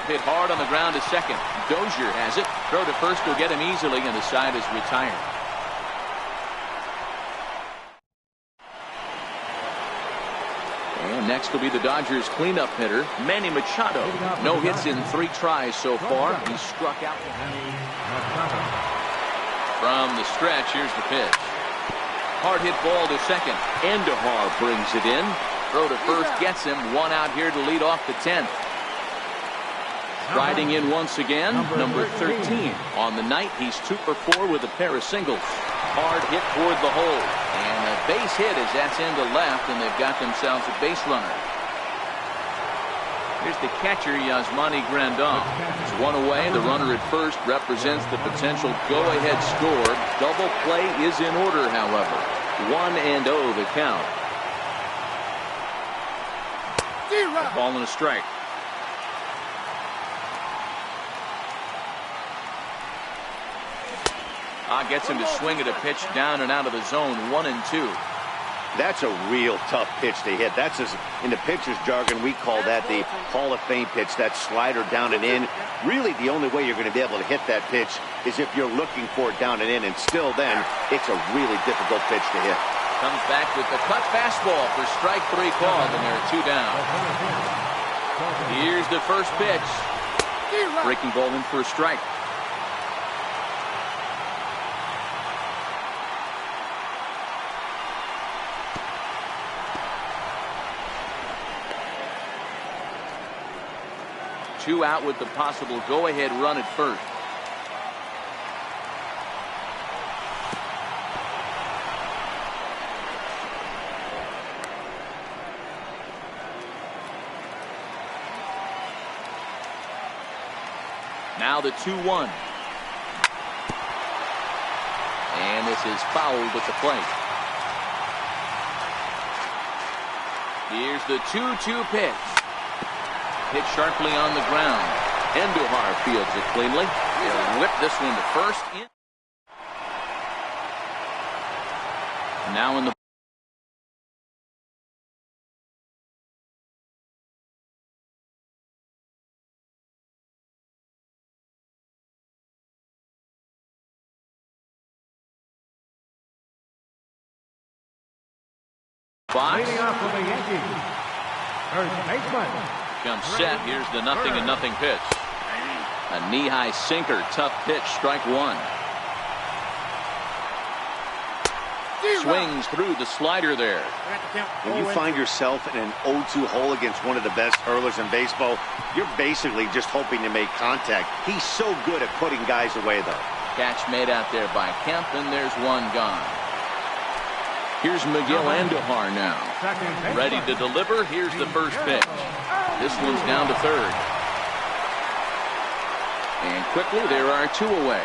Hit hard on the ground to second. Dozier has it. Throw to first will get him easily, and the side is retired. And next will be the Dodgers cleanup hitter, Manny Machado. No hits in 3 tries so far. He struck out. From the stretch, here's the pitch. Hard hit ball to second. Andujar brings it in. Throw to first gets him. 1 out here to lead off the 10th. Riding in once again, number 13. On the night, he's 2 for 4 with a pair of singles. Hard hit toward the hole. And a base hit as that's into left, and they've got themselves a base runner. Here's the catcher, Yasmani Grandal. It's 1 away. The runner at first represents the potential go-ahead score. Double play is in order, however. 1-0 the count. Ball and a strike. Gets him to swing at a pitch down and out of the zone. 1-2. That's a real tough pitch to hit. That's in the pitcher's jargon, we call that the Hall of Fame pitch. That slider down and in. Really, the only way you're going to be able to hit that pitch is if you're looking for it down and in. And still, then it's a really difficult pitch to hit. Comes back with the cut fastball for strike 3 called, and there are 2 down. Here's the first pitch. Breaking ball in for a strike. Two out with the possible go-ahead run at first. Now the 2-1. And Urias is fouled at the plate. Here's the 2-2 pitch. Hit sharply on the ground. Andujar fields it cleanly. He'll whip this one to first. Now in the box. Leading off for the Yankees, first baseman. Jump set. Here's the 0-0 pitch. A knee-high sinker. Tough pitch. Strike one. Swings through the slider there. When you find yourself in an 0-2 hole against one of the best hurlers in baseball, you're basically just hoping to make contact. He's so good at putting guys away, though. Catch made out there by Kemp, and there's one gone. Here's Miguel Andujar now. Ready to deliver. Here's the first pitch. This one's down to third. And quickly, there are two away.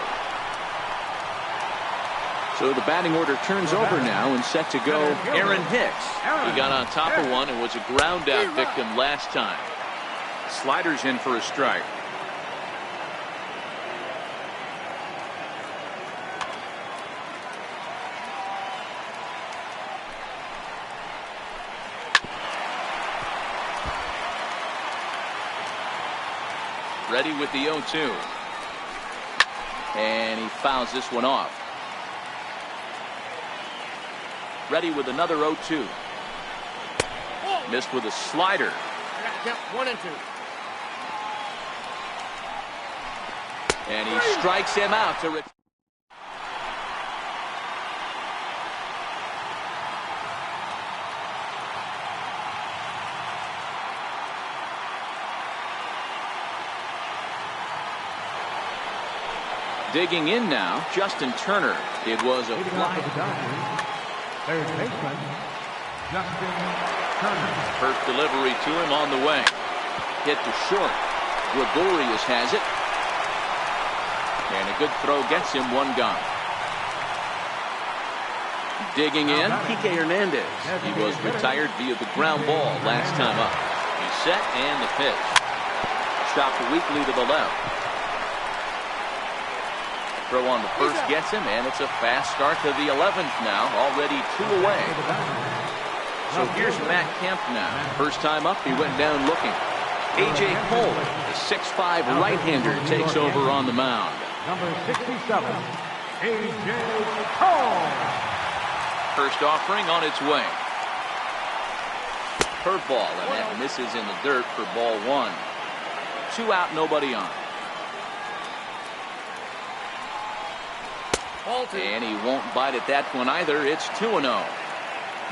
So the batting order turns over now and set to go Aaron Hicks. He got on top of one and was a ground out victim last time. Slider's in for a strike. Ready with the 0-2. And he fouls this one off. Ready with another 0-2. Missed with a slider. 1-2. And he strikes him out to retire. Digging in now, Justin Turner. It was a fly. Third baseman, Justin Turner. First delivery to him on the way. Hit to short. Gregorius has it. And a good throw gets him one gone. Digging in, Kike Hernandez. He was retired via the ground ball last time up. He's set and the pitch. Chopped weakly to the left. Throw on the first gets him, and it's a fast start to the 11th now, already two away. So here's Matt Kemp now. First time up, he went down looking. A.J. Cole, the 6'5 right-hander, takes over on the mound. Number 67, A.J. Cole. First offering on its way. Curveball, and that misses in the dirt for ball one. 2 out, nobody on. And he won't bite at that one either. It's 2-0.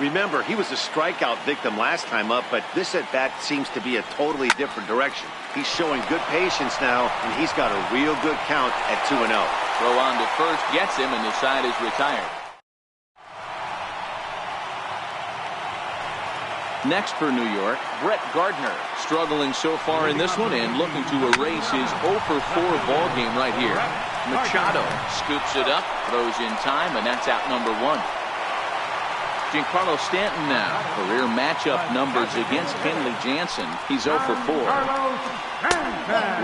Remember, he was a strikeout victim last time up, but this at-bat seems to be a totally different direction. He's showing good patience now, and he's got a real good count at 2-0. Throw on to first gets him, and the side is retired. Next for New York, Brett Gardner, struggling so far in this one and looking to erase his 0-for-4 ball game right here. Machado scoops it up, throws in time, and that's out number one. Giancarlo Stanton now, career matchup numbers against Kenley Jansen. He's 0-for-4.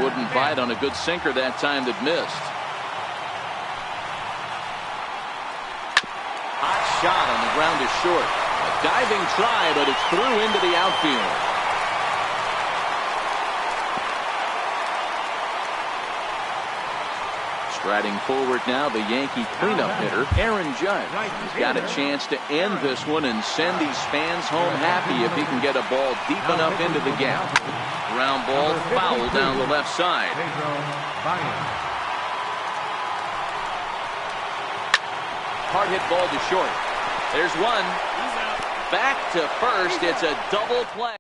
Wouldn't bite on a good sinker that time that missed. Hot shot on the ground is short. A diving try, but it's through into the outfield. Striding forward now, the Yankee cleanup hitter, Aaron Judge. He's got a chance to end this one and send these fans home happy if he can get a ball deep enough into the gap. Ground ball foul down the left side. Hard hit ball to short. There's one. Back to first. It's a double play.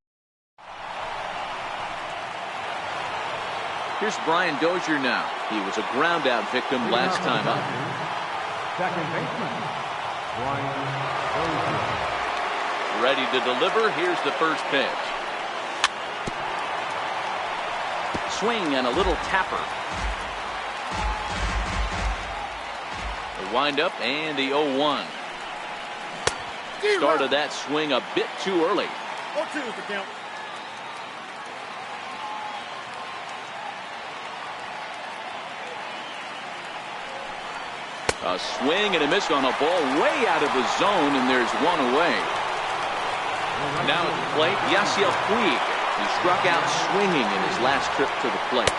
Here's Brian Dozier now. He was a ground out victim last time up. Second baseman, Brian Dozier. Ready to deliver. Here's the first pitch. Swing and a little tapper. The windup and the 0-1. Started that swing a bit too early. 0-2 is the count. A swing and a miss on a ball way out of the zone, and there's one away. Now at the plate, Yasiel Puig. He struck out swinging in his last trip to the plate.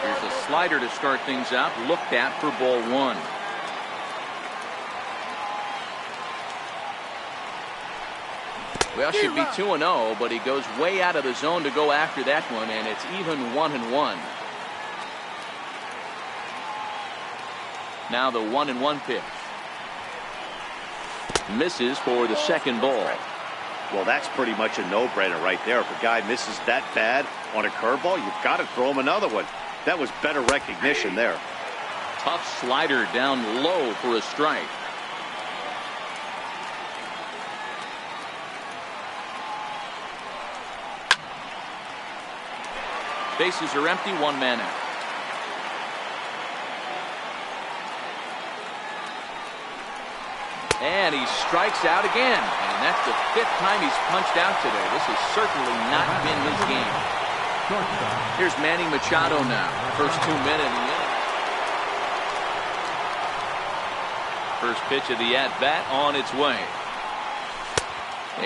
Here's a slider to start things out, looked at for ball one. Well, should be 2-0, but he goes way out of the zone to go after that one, and it's even 1-1. Now the 1-1 pitch. Misses for the second ball. Well, that's pretty much a no-brainer right there. If a guy misses that bad on a curveball, you've got to throw him another one. That was better recognition there. Tough slider down low for a strike. Bases are empty, one man out. And he strikes out again. And that's the 5th time he's punched out today. This has certainly not been his game. Here's Manny Machado now. First 2 men in the inning. First pitch of the at-bat on its way.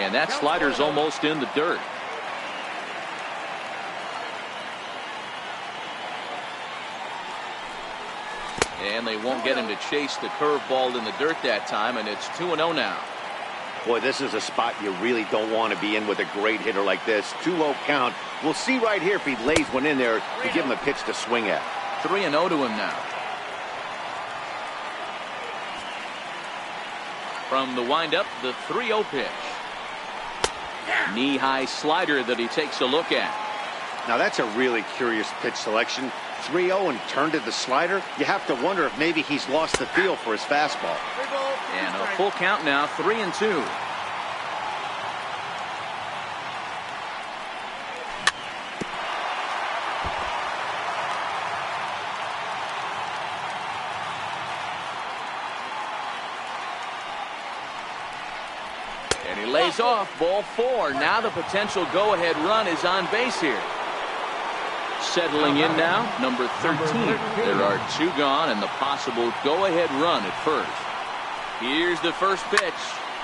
And that slider's almost in the dirt. And they won't get him to chase the curveball in the dirt that time, and it's 2-0 now. Boy, this is a spot you really don't want to be in with a great hitter like this. 2-0 count. We'll see right here if he lays one in there to give him a pitch to swing at. 3-0 to him now. From the windup, the 3-0 pitch. Knee-high slider that he takes a look at. Now that's a really curious pitch selection. 3-0 and turned to the slider. You have to wonder if maybe he's lost the feel for his fastball. And a full count now, 3-2. And he lays off, ball 4. Now the potential go-ahead run is on base here. Settling in now, number 13. There are 2 gone and the possible go-ahead run at first. Here's the first pitch.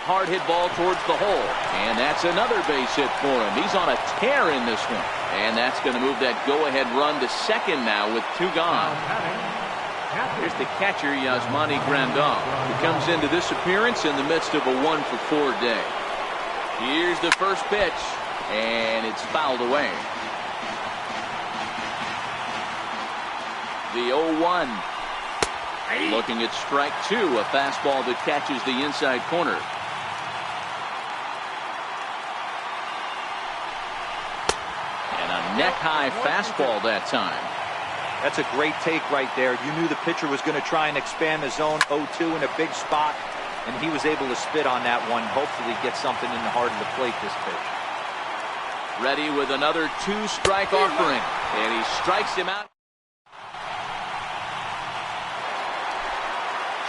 Hard hit ball towards the hole. And that's another base hit for him. He's on a tear in this one. And that's going to move that go-ahead run to second now with 2 gone. Here's the catcher, Yasmani Grandal, who comes into this appearance in the midst of a 1-for-4 day. Here's the first pitch. And it's fouled away. The 0-1. Looking at strike 2, a fastball that catches the inside corner. And a neck-high fastball that time. That's a great take right there. You knew the pitcher was going to try and expand the zone. 0-2 in a big spot, and he was able to spit on that one. Hopefully get something in the heart of the plate this pitch. Ready with another 2-strike offering, and he strikes him out.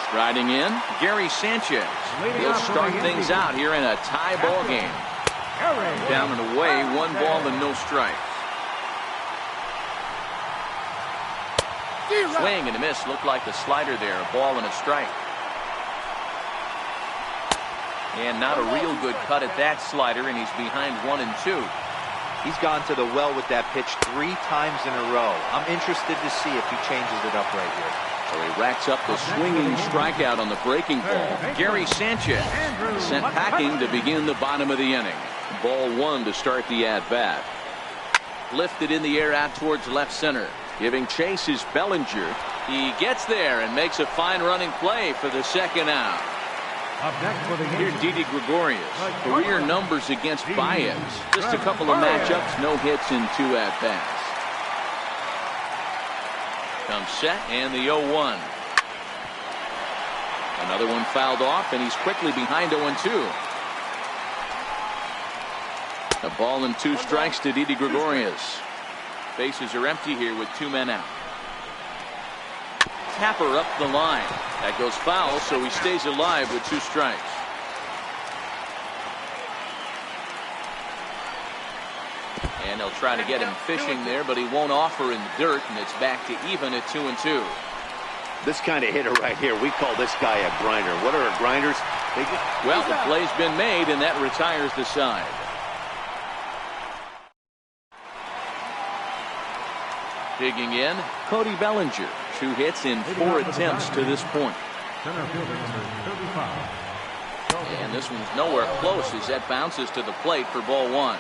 Striding in, Gary Sanchez. He'll start things out here in a tie ball game. Down and away, 1 ball and no strikes. Swing and a miss. Looked like the slider there. A ball and a strike. And not a real good cut at that slider, and he's behind 1-2. He's gone to the well with that pitch 3 times in a row. I'm interested to see if he changes it up right here. So he racks up the swinging strikeout on the breaking ball. Gary Sanchez sent packing to begin the bottom of the inning. Ball 1 to start the at-bat. Lifted in the air out towards left center. Giving chase is Bellinger. He gets there and makes a fine running play for the second out. Here's Didi Gregorius. Career numbers against Baez. Just a couple of matchups, no hits in 2 at-bats. Comes set and the 0-1. Another one fouled off, and he's quickly behind 0-2. A ball and 2 strikes to Didi Gregorius. Bases are empty here with 2 men out. tapper up the line. That goes foul, so he stays alive with 2 strikes. And they'll try to get him fishing there, but he won't offer in the dirt, and it's back to even at 2-2. This kind of hitter right here, we call this guy a grinder. What are grinders? Well, the play's been made, and that retires the side. Digging in, Cody Bellinger. 2 hits in 4 attempts to this point. And this one's nowhere close as that bounces to the plate for ball 1.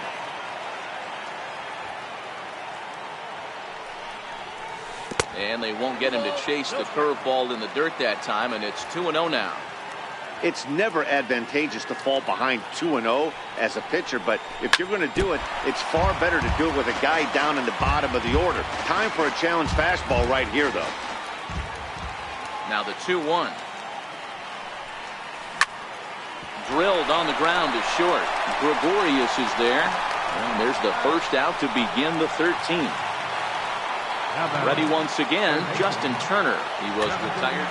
And they won't get him to chase the curveball in the dirt that time, and it's 2-0 now. It's never advantageous to fall behind 2-0 as a pitcher, but if you're going to do it, it's far better to do it with a guy down in the bottom of the order. Time for a challenge fastball right here, though. Now the 2-1. Drilled on the ground to short. Gregorius is there. And there's the first out to begin the 13th. Ready once again, Justin Turner. He was retired.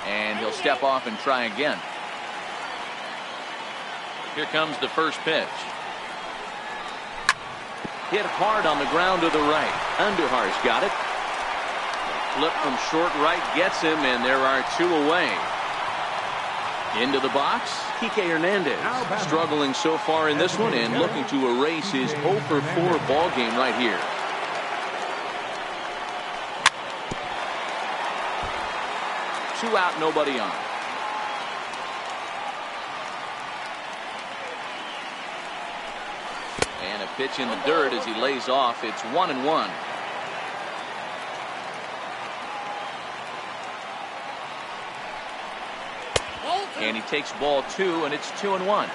And he'll step off and try again. Here comes the first pitch. Hit hard on the ground to the right. Andujar's got it. Flip from short right gets him, and there are 2 away. Into the box, Kike Hernandez. Struggling so far in this one and looking to erase his 0 for 4 ball game right here. Two out, nobody on. And a pitch in the dirt as he lays off. It's 1-1. And he takes ball 2, and it's 2-1.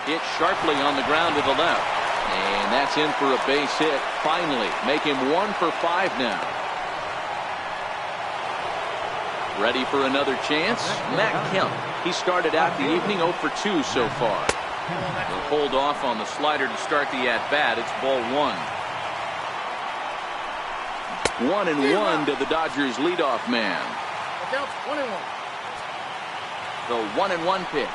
Hit sharply on the ground to the left. And that's in for a base hit. Finally, make him 1 for 5 now. Ready for another chance? Matt Kemp. He started out the evening 0 for 2 so far. He'll hold off on the slider to start the at-bat. It's ball 1. 1-1 to the Dodgers leadoff man. The 1-1 pitch.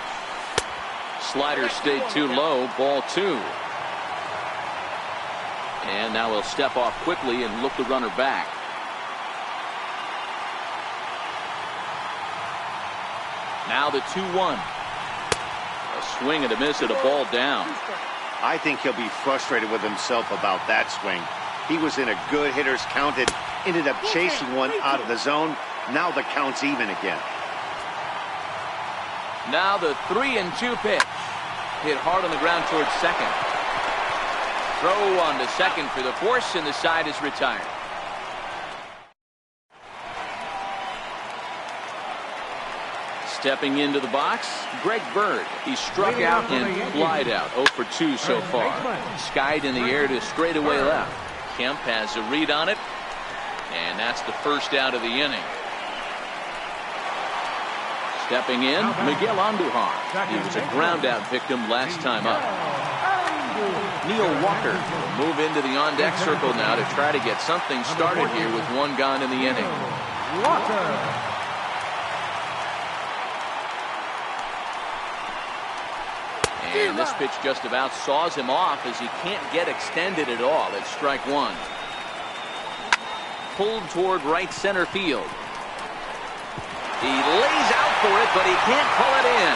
Slider stayed too low. Ball 2. And now he'll step off quickly and look the runner back. Now the 2-1. A swing and a miss at a ball down. I think he'll be frustrated with himself about that swing. He was in a good hitter's count and ended up chasing one out of the zone. Now the count's even again. Now the 3-2 pitch. Hit hard on the ground towards second. Throw on to second for the force, and the side is retired. Stepping into the box, Greg Bird. He struck out and flied out. 0 for 2 so far. Skied in the air to straightaway left. Kemp has a read on it, and that's the first out of the inning. Stepping in, Miguel Andujar. He was a ground-out victim last time up. Neil Walker will move into the on-deck circle now to try to get something started here with 1 gone in the inning. And this pitch just about saws him off as he can't get extended at all. It's strike 1. Pulled toward right center field. He lays out for it, but he can't pull it in.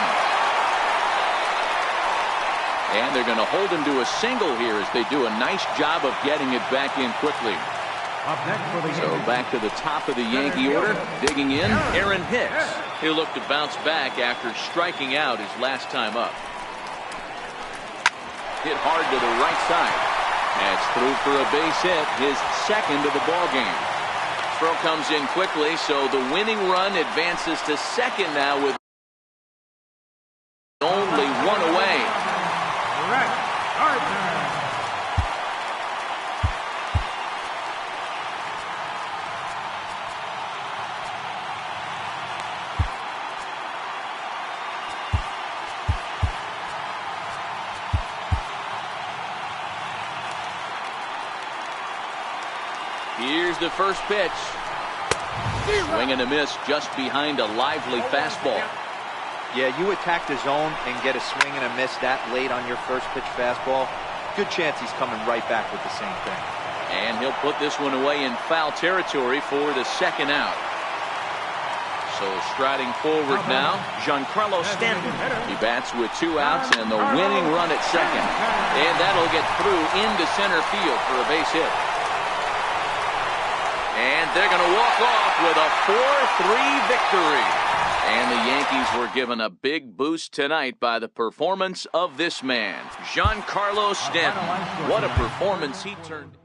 And they're going to hold him to a single here as they do a nice job of getting it back in quickly. So back to the top of the Yankee order. Digging in, Aaron Hicks. He'll look to bounce back after striking out his last time up. Hit hard to the right side. That's through for a base hit, his second of the ball game. Throw comes in quickly, so the winning run advances to second now with only 1 away. the first pitch. Swing and a miss just behind a lively fastball. Yeah, you attack the zone and get a swing and a miss that late on your first pitch fastball. Good chance he's coming right back with the same thing. And he'll put this one away in foul territory for the second out. So striding forward now, Giancarlo Stanton. He bats with 2 outs and the winning run at second. And that'll get through into center field for a base hit. And they're going to walk off with a 4-3 victory. And the Yankees were given a big boost tonight by the performance of this man, Giancarlo Stanton. What a performance he turned.